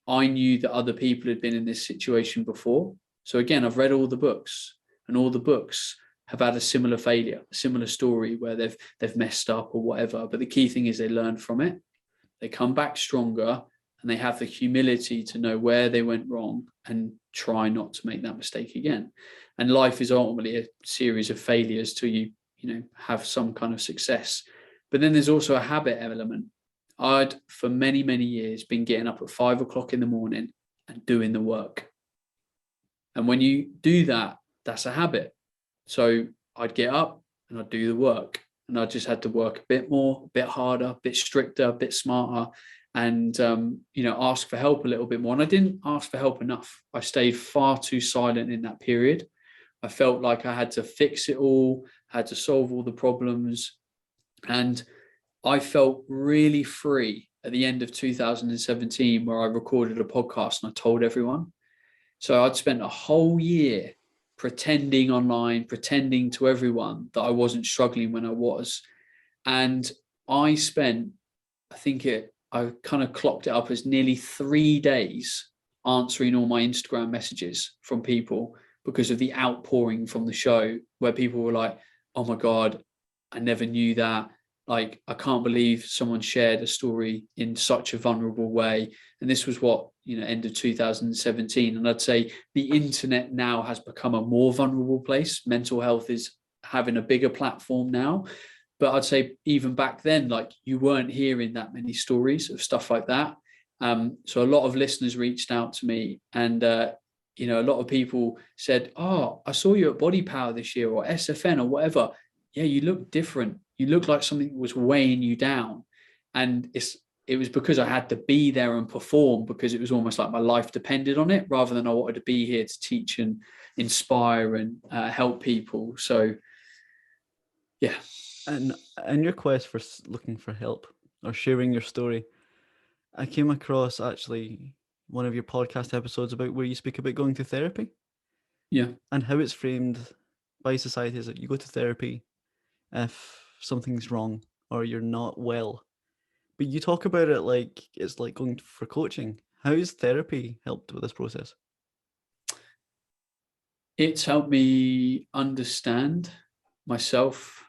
I knew that other people had been in this situation before. So again, I've read all the books, and all the books have had a similar failure, a similar story where they've messed up or whatever. But the key thing is they learn from it. They come back stronger, and they have the humility to know where they went wrong and try not to make that mistake again. And life is ultimately a series of failures till you have some kind of success. But then there's also a habit element. I'd, for many, many years, been getting up at 5 o'clock in the morning and doing the work. And when you do that, that's a habit. So I'd get up and I'd do the work, and I just had to work a bit more, a bit harder, a bit stricter, a bit smarter, and ask for help a little bit more. And I didn't ask for help enough. I stayed far too silent in that period. I felt like I had to fix it all, had to solve all the problems. And I felt really free at the end of 2017, where I recorded a podcast and I told everyone. So I'd spent a whole year pretending online, pretending to everyone that I wasn't struggling when I was. And I spent, I kind of clocked it up as nearly 3 days answering all my Instagram messages from people because of the outpouring from the show, where people were like, oh my God, I never knew that. Like, I can't believe someone shared a story in such a vulnerable way. And this was end of 2017. And I'd say the internet now has become a more vulnerable place. Mental health is having a bigger platform now. But I'd say even back then, like, you weren't hearing that many stories of stuff like that. So a lot of listeners reached out to me, and a lot of people said, oh, I saw you at Body Power this year, or SFN, or whatever. Yeah, you look different. You look like something was weighing you down. And it was because I had to be there and perform, because it was almost like my life depended on it, rather than I wanted to be here to teach and inspire and help people. So, yeah. And in your quest for looking for help or sharing your story, I came across actually one of your podcast episodes about where you speak about going to therapy. Yeah. And how it's framed by society is that you go to therapy if something's wrong or you're not well. But you talk about it like it's like going for coaching. How has therapy helped with this process? It's helped me understand myself,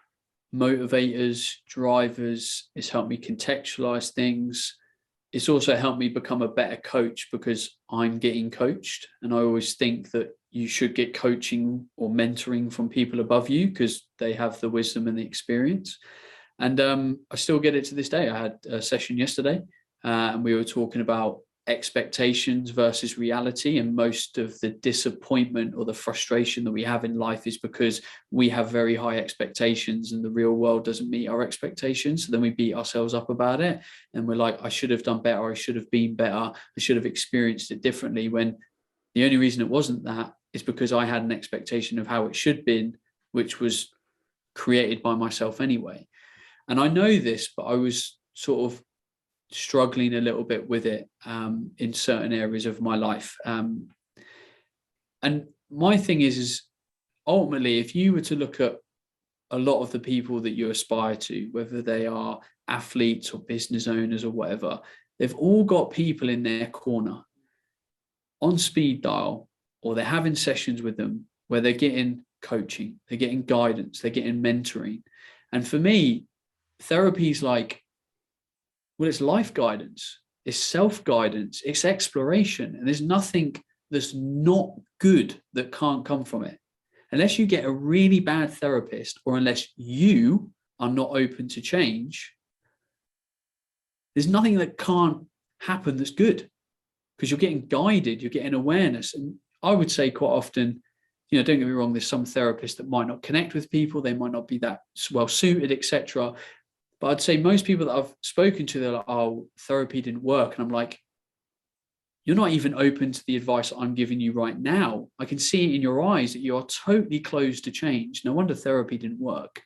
motivators, drivers. It's helped me contextualize things. It's also helped me become a better coach because I'm getting coached. And I always think that you should get coaching or mentoring from people above you because they have the wisdom and the experience. And I still get it to this day. I had a session yesterday and we were talking about expectations versus reality, and most of the disappointment or the frustration that we have in life is because we have very high expectations and the real world doesn't meet our expectations. So then we beat ourselves up about it and we're like, I should have done better, I should have been better, I should have experienced it differently, when the only reason it wasn't that is because I had an expectation of how it should have been, which was created by myself anyway. And I know this, but I was sort of struggling a little bit with it in certain areas of my life. And my thing is ultimately, if you were to look at a lot of the people that you aspire to, whether they are athletes or business owners or whatever, they've all got people in their corner on speed dial, or they're having sessions with them where they're getting coaching, they're getting guidance, they're getting mentoring. And for me, therapy is like, well, it's life guidance, it's self-guidance, it's exploration. And there's nothing that's not good that can't come from it. Unless you get a really bad therapist, or unless you are not open to change, there's nothing that can't happen that's good, because you're getting guided, you're getting awareness. And I would say quite often, don't get me wrong, there's some therapists that might not connect with people, they might not be that well suited, etc. But I'd say most people that I've spoken to, they're like, oh, therapy didn't work. And I'm like, you're not even open to the advice I'm giving you right now. I can see it in your eyes that you are totally closed to change. No wonder therapy didn't work.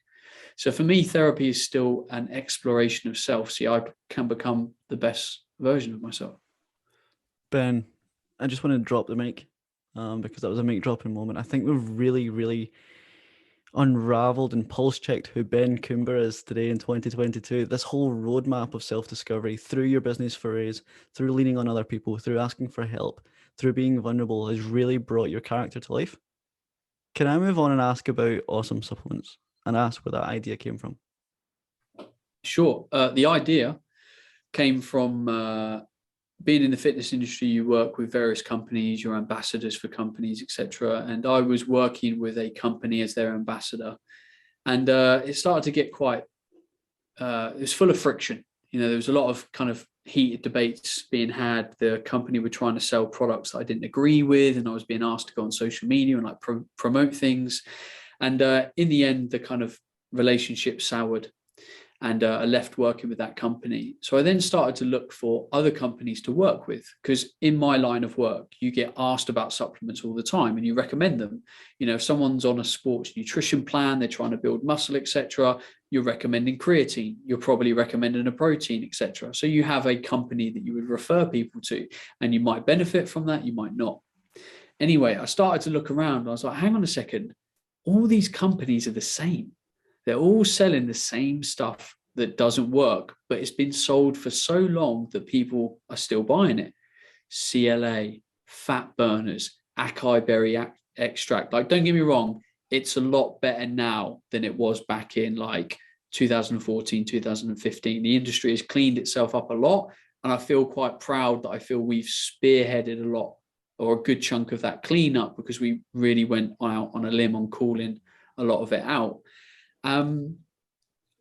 So for me, therapy is still an exploration of self. See, I can become the best version of myself. Ben, I just want to drop the mic because that was a mic dropping moment. I think we've really, really unraveled and pulse checked who Ben Coomber is today in 2022. This whole roadmap of self-discovery through your business forays, through leaning on other people, through asking for help, through being vulnerable, has really brought your character to life. Can I move on and ask about awesome supplements and ask where that idea came from? Sure. The idea came from being in the fitness industry. You work with various companies, you're ambassadors for companies, etc. And I was working with a company as their ambassador, and it started to get quite it was full of friction. There was a lot of kind of heated debates being had. The company were trying to sell products that I didn't agree with, and I was being asked to go on social media and like promote things. And in the end, the kind of relationship soured, and I left working with that company. So I then started to look for other companies to work with, because in my line of work, you get asked about supplements all the time and you recommend them. If someone's on a sports nutrition plan, they're trying to build muscle, etc., you're recommending creatine, you're probably recommending a protein, etc. So you have a company that you would refer people to, and you might benefit from that, you might not. Anyway, I started to look around. I was like, hang on a second, all these companies are the same. They're all selling the same stuff that doesn't work, but it's been sold for so long that people are still buying it. CLA, fat burners, acai berry extract. Like, don't get me wrong, it's a lot better now than it was back in like 2014, 2015. The industry has cleaned itself up a lot, and I feel quite proud that I feel we've spearheaded a lot, or a good chunk of that cleanup, because we really went out on a limb on calling a lot of it out.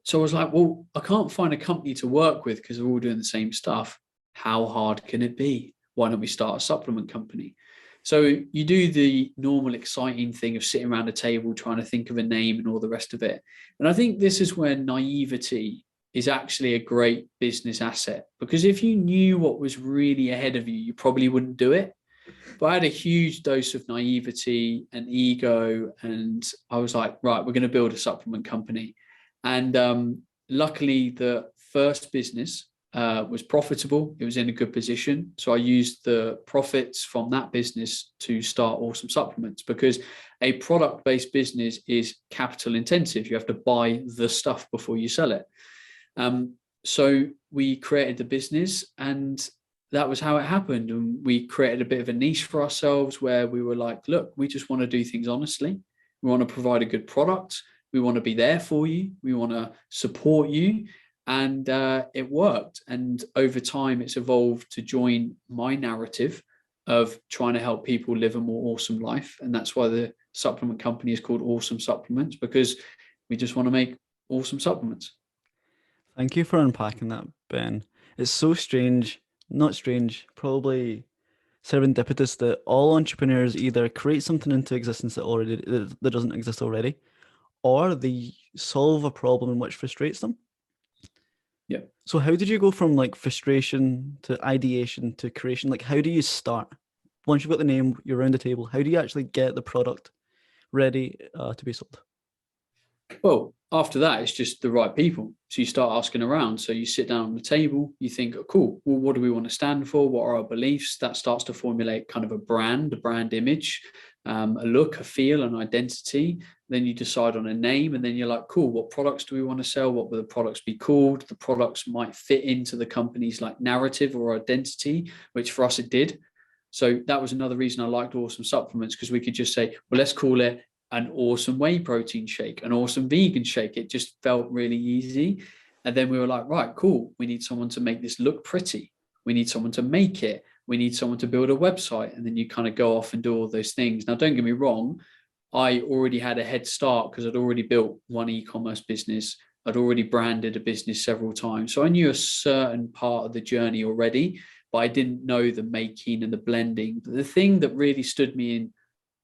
So I was like, well, I can't find a company to work with because they're all doing the same stuff. How hard can it be? Why don't we start a supplement company? So you do the normal exciting thing of sitting around a table trying to think of a name and all the rest of it. And I think this is where naivety is actually a great business asset, because if you knew what was really ahead of you, you probably wouldn't do it. But I had a huge dose of naivety and ego, and I was like, right, we're going to build a supplement company. And luckily, the first business was profitable. It was in a good position. So I used the profits from that business to start Awesome Supplements, because a product-based business is capital intensive. You have to buy the stuff before you sell it. So we created the business, and that was how it happened. And we created a bit of a niche for ourselves where we were like, look, we just want to do things honestly. We want to provide a good product. We want to be there for you. We want to support you. And it worked. And over time, it's evolved to join my narrative of trying to help people live a more awesome life. And that's why the supplement company is called Awesome Supplements, because we just want to make awesome supplements. Thank you for unpacking that, Ben. It's so strange not strange, probably serendipitous that all entrepreneurs either create something into existence that doesn't exist already, or they solve a problem in which frustrates them. Yeah. So how did you go from like frustration to ideation to creation? Like how do you start? Once you've got the name, you're around the table. How do you actually get the product ready to be sold? Well, after that, it's just the right people. So you start asking around. So you sit down on the table, you think, oh, cool, well, what do we want to stand for? What are our beliefs? That starts to formulate kind of a brand image, a look, a feel, an identity. Then you decide on a name, and then you're like, cool, what products do we want to sell? What will the products be called? The products might fit into the company's like narrative or identity, which for us it did. So that was another reason I liked Awesome Supplements, because we could just say, well, let's call it an awesome whey protein shake, an awesome vegan shake. It just felt really easy. And then we were like, right, cool. We need someone to make this look pretty. We need someone to make it. We need someone to build a website. And then you kind of go off and do all those things. Now, don't get me wrong. I already had a head start because I'd already built one e-commerce business. I'd already branded a business several times. So I knew a certain part of the journey already, but I didn't know the making and the blending. But the thing that really stood me in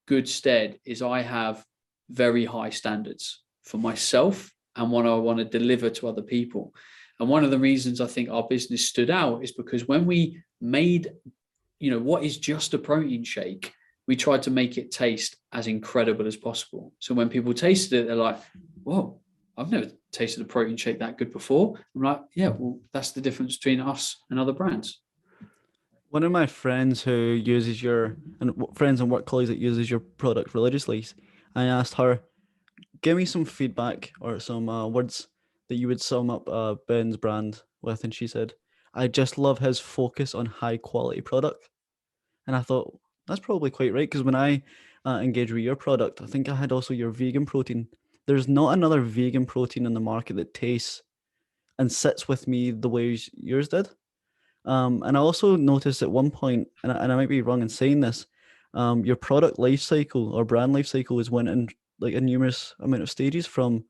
good stead is I have very high standards for myself and what I want to deliver to other people. And one of the reasons I think our business stood out is because when we made, what is just a protein shake, we tried to make it taste as incredible as possible. So when people tasted it, they're like, whoa, I've never tasted a protein shake that good before. I'm like, yeah, well, that's the difference between us and other brands. One of my friends who uses friends and work colleagues that uses your product religiously, I asked her, give me some feedback or some words that you would sum up Ben's brand with, and she said, I just love his focus on high quality product. And I thought that's probably quite right, because when I engage with your product, I think I had also your vegan protein. There's not another vegan protein in the market that tastes and sits with me the way yours did. And I also noticed at one point, and I might be wrong in saying this, your product life cycle or brand life cycle is went in like a numerous amount of stages from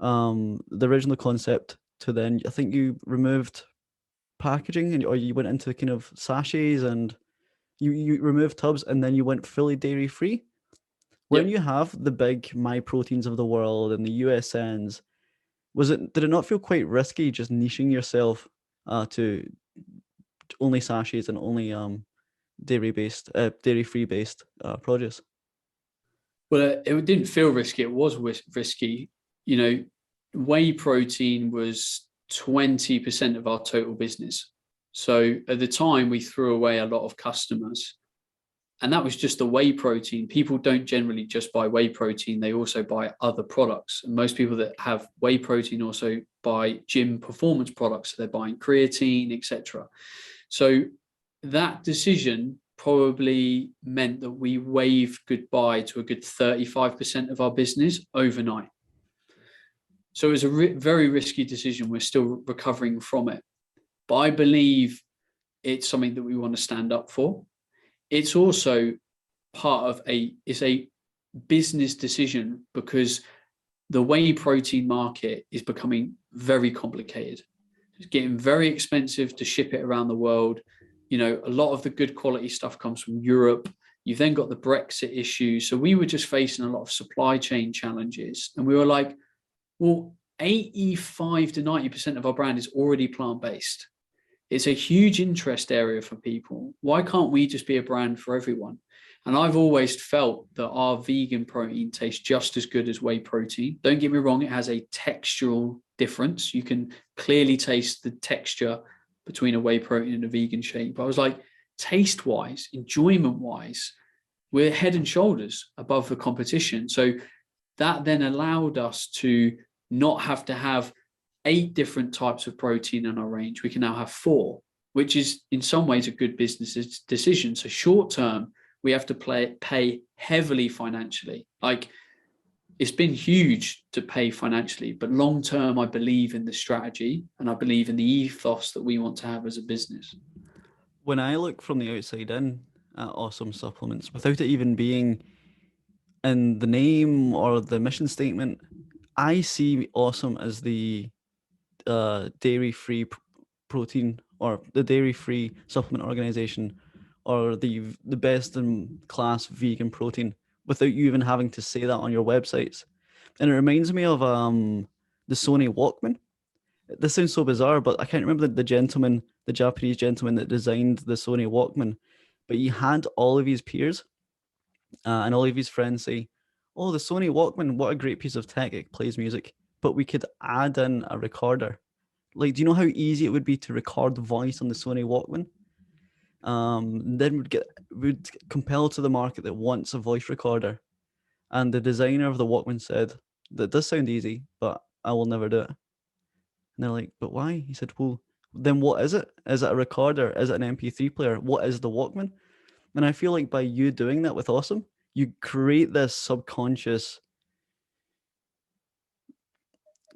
the original concept to then I think you removed packaging or you went into kind of sachets and you removed tubs and then you went fully dairy free. When Yep. you have the big My Proteins of the world and the USNs, did it not feel quite risky just niching yourself to only sachets and only dairy free based produce? Well, it didn't feel risky. It was risky. Whey protein was 20% of our total business. So at the time, we threw away a lot of customers. And that was just the whey protein. People don't generally just buy whey protein, they also buy other products. And most people that have whey protein also buy gym performance products. So they're buying creatine, etc. So that decision probably meant that we waved goodbye to a good 35% of our business overnight. So it was a very risky decision. We're still recovering from it. But I believe it's something that we want to stand up for. It's also it's a business decision because the whey protein market is becoming very complicated. It's getting very expensive to ship it around the world. A lot of the good quality stuff comes from Europe. You've then got the Brexit issue. So we were just facing a lot of supply chain challenges. And we were like, well, 85 to 90% of our brand is already plant-based. It's a huge interest area for people. Why can't we just be a brand for everyone? And I've always felt that our vegan protein tastes just as good as whey protein. Don't get me wrong, it has a textural difference. You can clearly taste the texture between a whey protein and a vegan shake. But I was like, taste-wise, enjoyment-wise, we're head and shoulders above the competition. So that then allowed us to not have to have 8 different types of protein in our range. We can now have 4, which is in some ways a good business decision. So short term, we have to pay heavily financially. Like it's been huge to pay financially, but long term, I believe in the strategy and I believe in the ethos that we want to have as a business. When I look from the outside in at Awesome Supplements, without it even being in the name or the mission statement, I see Awesome as the dairy free protein or the dairy-free supplement organization, or the best in class vegan protein, without you even having to say that on your websites. And it reminds me of the Sony Walkman. This sounds so bizarre, but I can't remember the gentleman, the Japanese gentleman that designed the Sony Walkman, but he had all of his peers and all of his friends say, "Oh, the Sony Walkman, what a great piece of tech! It plays music, but we could add in a recorder." Like, do you know how easy it would be to record voice on the Sony Walkman? Then would compel to the market that wants a voice recorder, and the designer of the Walkman said, "That does sound easy, but I will never do it." And they're like, "But why?" He said, "Well, then what is it? Is it a recorder? Is it an MP3 player? What is the Walkman?" And I feel like by you doing that with Awesome, you create this subconscious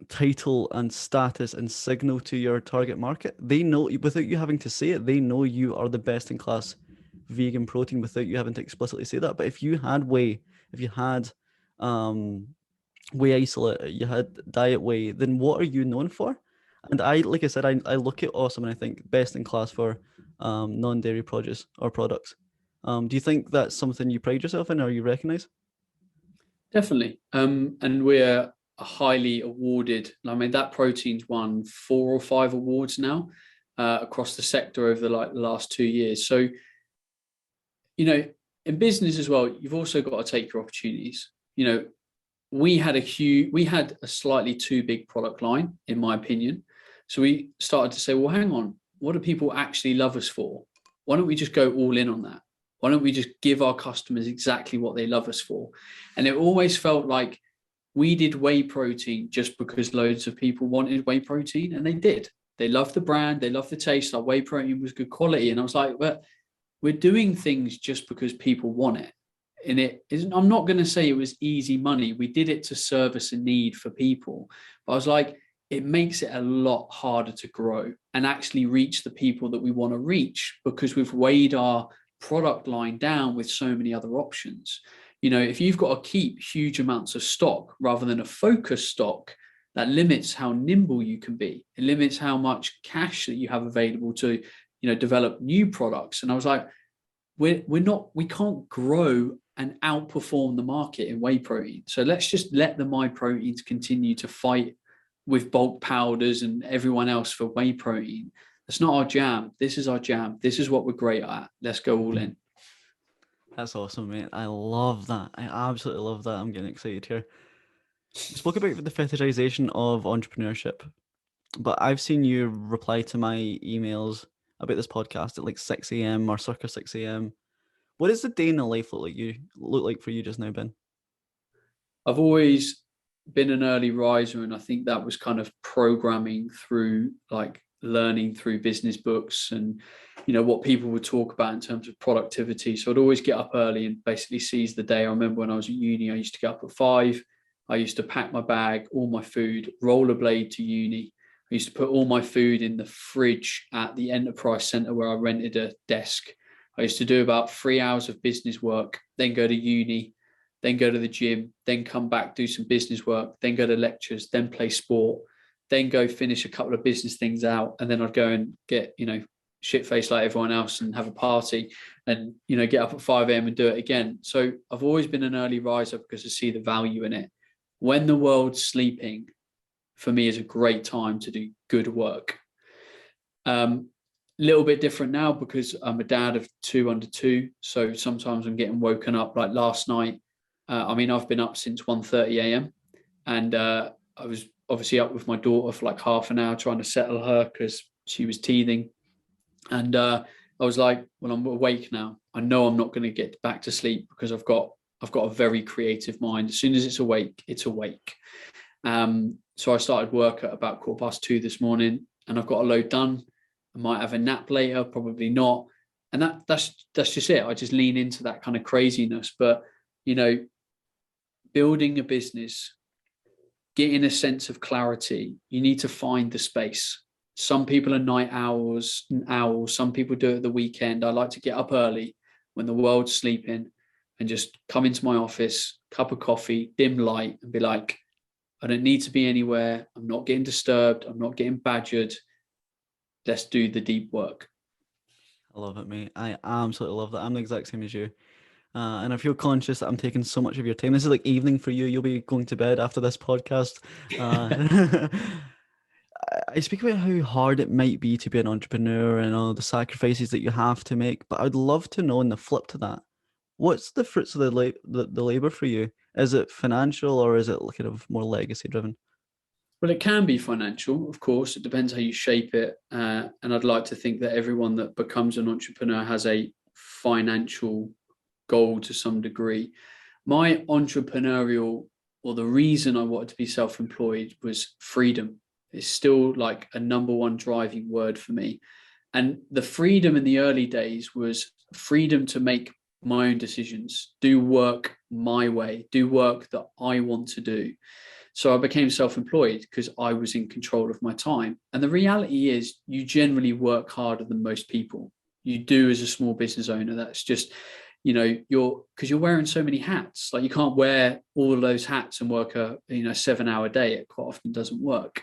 title and status and signal to your target market. They know, without you having to say it, they know you are the best in class vegan protein without you having to explicitly say that. But if you had whey, if you had whey isolate, you had diet whey, then what are you known for? And like I said, I look at Awesome and I think best in class for non-dairy produce or products. Do you think that's something you pride yourself in or you recognize? Definitely. And we're highly awarded. I mean, that protein's won 4 or 5 awards now across the sector over the last 2 years. So, you know, in business as well, you've also got to take your opportunities. You know, we had a slightly too big product line, in my opinion. So we started to say, well, hang on, what do people actually love us for? Why don't we just go all in on that? Why don't we just give our customers exactly what they love us for? And it always felt like we did whey protein just because loads of people wanted whey protein, and they did. They loved the brand, they loved the taste. Our whey protein was good quality. And I was like, well, we're doing things just because people want it. And it isn't, I'm not going to say it was easy money. We did it to service a need for people. But I was like, it makes it a lot harder to grow and actually reach the people that we want to reach, because we've weighed our product line down with so many other options. You know, if you've got to keep huge amounts of stock rather than a focus stock, that limits how nimble you can be. It limits how much cash that you have available to, you know, develop new products. And I was like, we can't grow and outperform the market in whey protein. So let's just let the my proteins continue to fight with bulk powders and everyone else for whey protein. That's not our jam. This is our jam. This is what we're great at. Let's go all in. That's awesome, mate. I love that. I absolutely love that. I'm getting excited here. We spoke about the fetishization of entrepreneurship, but I've seen you reply to my emails about this podcast at like 6 a.m. or circa 6 a.m. What does the day in the life look like for you just now, Ben? I've always been an early riser, and I think that was kind of programming through, like, learning through business books and, you know, what people would talk about in terms of productivity. So I'd always get up early and basically seize the day. I remember when I was at uni, I used to get up at 5. I used to pack my bag, all my food, rollerblade to uni. I used to put all my food in the fridge at the Enterprise Centre where I rented a desk. I used to do about 3 hours of business work, then go to uni, then go to the gym, then come back, do some business work, then go to lectures, then play sport, then go finish a couple of business things out. And then I'd go and get, you know, shit faced like everyone else and have a party and, you know, get up at 5 a.m. and do it again. So I've always been an early riser because I see the value in it. When the world's sleeping, for me, is a great time to do good work. Little bit different now because I'm a dad of 2 under 2. So sometimes I'm getting woken up, like last night. I mean, I've been up since 1:30 a.m. and I was obviously up with my daughter for like half an hour trying to settle her because she was teething. And I was like, well, I'm awake now. I know I'm not going to get back to sleep because I've got a very creative mind. As soon as it's awake, it's awake. So I started work at about 2:15 this morning, and I've got a load done. I might have a nap later, probably not. And that's just it. I just lean into that kind of craziness. But, you know, building a business, getting a sense of clarity, you need to find the space. Some people are night owls. Some people do it at the weekend. I like to get up early when the world's sleeping and just come into my office, cup of coffee, dim light, and be like, I don't need to be anywhere. I'm not getting disturbed. I'm not getting badgered. let's do the deep work. I love it, mate. I absolutely love that. I'm the exact same as you. And I feel conscious that I'm taking so much of your time. This is like evening for you. You'll be going to bed after this podcast. I speak about how hard it might be to be an entrepreneur and all the sacrifices that you have to make, but I'd love to know, in the flip to that, what's the fruits of the labor for you? Is it financial, or is it kind of more legacy driven? Well, it can be financial, of course. It depends how you shape it. And I'd like to think that everyone that becomes an entrepreneur has a financial goal to some degree. My entrepreneurial, or the reason I wanted to be self-employed, was freedom. It's still like a number one driving word for me. And the freedom in the early days was freedom to make my own decisions, do work my way, do work that I want to do. So I became self-employed because I was in control of my time. And the reality is, you generally work harder than most people. You do as a small business owner. That's just, because you're wearing so many hats. Like, you can't wear all of those hats and work a 7-hour day. It quite often doesn't work.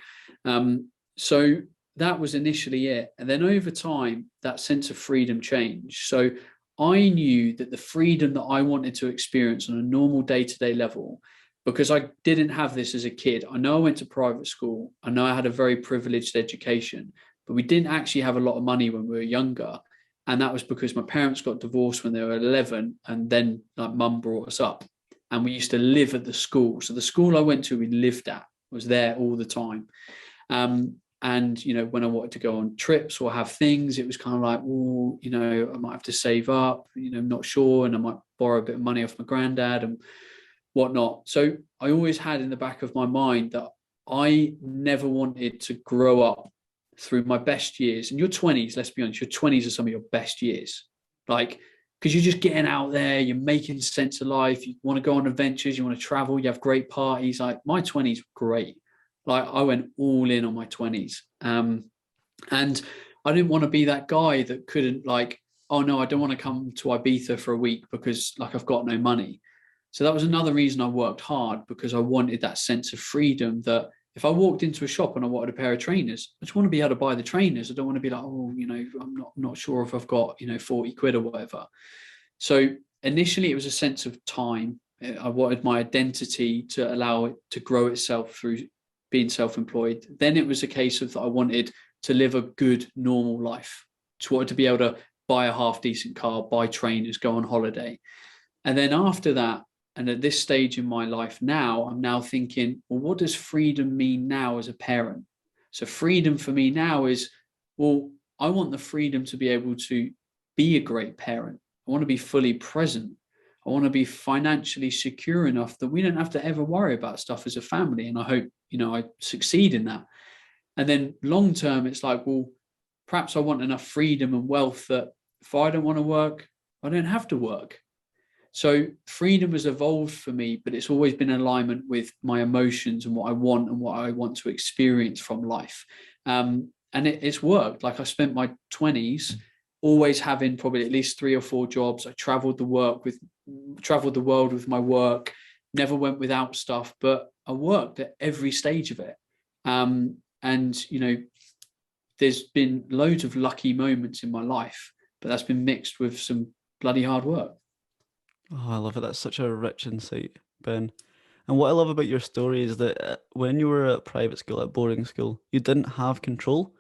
So that was initially it. And then over time, that sense of freedom changed. So I knew that the freedom that I wanted to experience on a normal day-to-day level, because I didn't have this as a kid. I know I went to private school. I know I had a very privileged education, but we didn't actually have a lot of money when we were younger. And that was because my parents got divorced when they were 11, and then like mum brought us up. And we used to live at the school. So the school I went to, we lived at, was there all the time. And, when I wanted to go on trips or have things, it was kind of like, oh, I might have to save up, I'm not sure. And I might borrow a bit of money off my granddad and whatnot. So I always had in the back of my mind that I never wanted to grow up through my best years. And your 20s, let's be honest, your 20s are some of your best years. Like, because you're just getting out there, you're making sense of life, you want to go on adventures, you want to travel, you have great parties. Like, my 20s were great. Like, I went all in on my 20s. And I didn't want to be that guy that couldn't, like, oh no, I don't want to come to Ibiza for a week because like I've got no money. So that was another reason I worked hard, because I wanted that sense of freedom that if I walked into a shop and I wanted a pair of trainers, I just want to be able to buy the trainers. I don't want to be like, oh, I'm not sure if I've got, 40 quid or whatever. So initially it was a sense of time. I wanted my identity to allow it to grow itself through being self-employed. Then it was a case of that I wanted to live a good, normal life. Just wanted to be able to buy a half decent car, buy trainers, go on holiday. And then after that, and at this stage in my life now, I'm now thinking, well, what does freedom mean now as a parent? So freedom for me now is, well, I want the freedom to be able to be a great parent. I want to be fully present. I want to be financially secure enough that we don't have to ever worry about stuff as a family. And I hope, I succeed in that. And then long term, it's like, well, perhaps I want enough freedom and wealth that if I don't want to work, I don't have to work. So freedom has evolved for me, but it's always been in alignment with my emotions and what I want and what I want to experience from life. And it's worked. Like, I spent my 20s always having probably at least 3 or 4 jobs. I traveled the world with my work, never went without stuff, but I worked at every stage of it. And there's been loads of lucky moments in my life, but that's been mixed with some bloody hard work. Oh, I love it. That's such a rich insight, Ben. And what I love about your story is that when you were at private school, at boarding school, you didn't have control,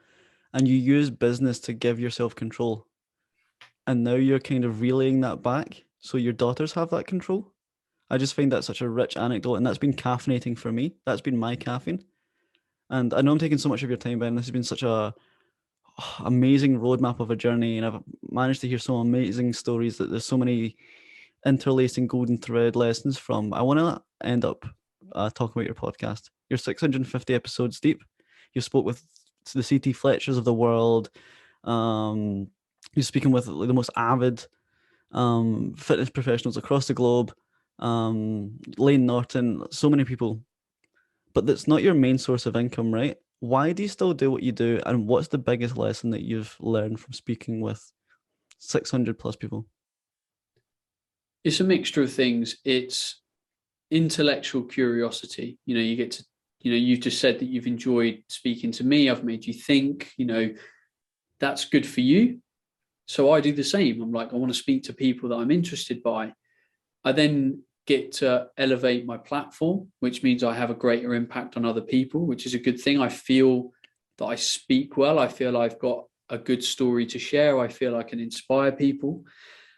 and you used business to give yourself control. And now you're kind of relaying that back, so your daughters have that control. I just find that such a rich anecdote, and that's been caffeinating for me. That's been my caffeine. And I know I'm taking so much of your time, Ben. This has been such a amazing roadmap of a journey, and I've managed to hear some amazing stories that there's so many interlacing golden thread lessons from. I want to end up talking about your podcast. You're 650 episodes deep. You spoke with the CT Fletchers of the world. You're speaking with the most avid fitness professionals across the globe. Lane Norton, so many people. But that's not your main source of income, right? Why do you still do what you do? And what's the biggest lesson that you've learned from speaking with 600 plus people? It's a mixture of things. It's intellectual curiosity. You get to, you've just said that you've enjoyed speaking to me. I've made you think, that's good for you. So I do the same. I'm like, I want to speak to people that I'm interested by. I then get to elevate my platform, which means I have a greater impact on other people, which is a good thing. I feel that I speak well. I feel I've got a good story to share. I feel I can inspire people.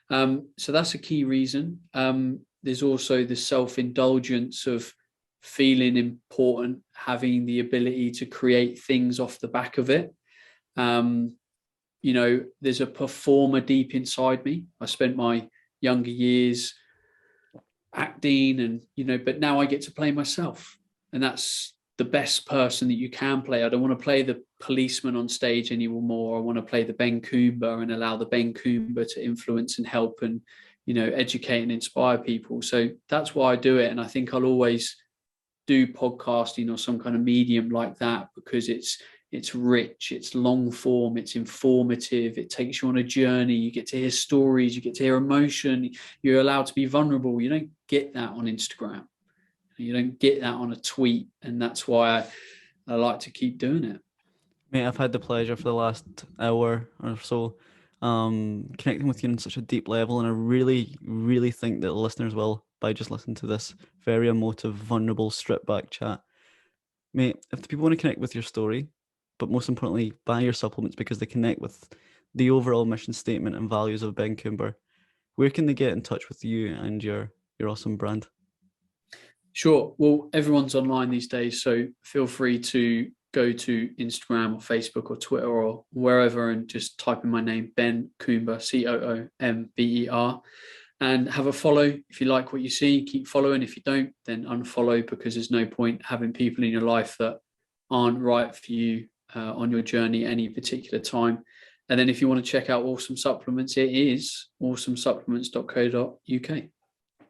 So that's a key reason. There's also the self-indulgence of feeling important, having the ability to create things off the back of it. There's a performer deep inside me. I spent my younger years acting but now I get to play myself, and that's the best person that you can play. I don't want to play the policeman on stage anymore. I want to play the Ben Coomber and allow the Ben Coomber to influence and help and educate and inspire people. So that's why I do it, and I think I'll always do podcasting or some kind of medium like that, because it's rich, it's long form, it's informative, it takes you on a journey, you get to hear stories, you get to hear emotion, you're allowed to be vulnerable. You don't get that on Instagram, you don't get that on a tweet, and that's why I like to keep doing it. Mate, I've had the pleasure for the last hour or so connecting with you on such a deep level, and I really, really think that the listeners will, by just listening to this very emotive, vulnerable, stripped back chat. Mate, if the people want to connect with your story, but most importantly, buy your supplements because they connect with the overall mission statement and values of Ben Coomber, where can they get in touch with you and your awesome brand? Sure. Well, everyone's online these days, so feel free to go to Instagram or Facebook or Twitter or wherever and just type in my name, Ben Coomber, Coomber, and have a follow. If you like what you see, keep following. If you don't, then unfollow, because there's no point having people in your life that aren't right for you on your journey at any particular time. And then if you want to check out Awesome Supplements, it is awesomesupplements.co.uk.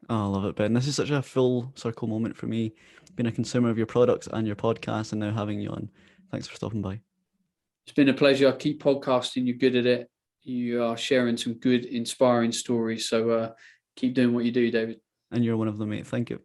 Oh, I love it, Ben. This is such a full circle moment for me, being a consumer of your products and your podcast, and now having you on. Thanks for stopping by. It's been a pleasure. Keep podcasting. You're good at it. You are sharing some good, inspiring stories. So keep doing what you do, David. And you're one of them, mate. Thank you.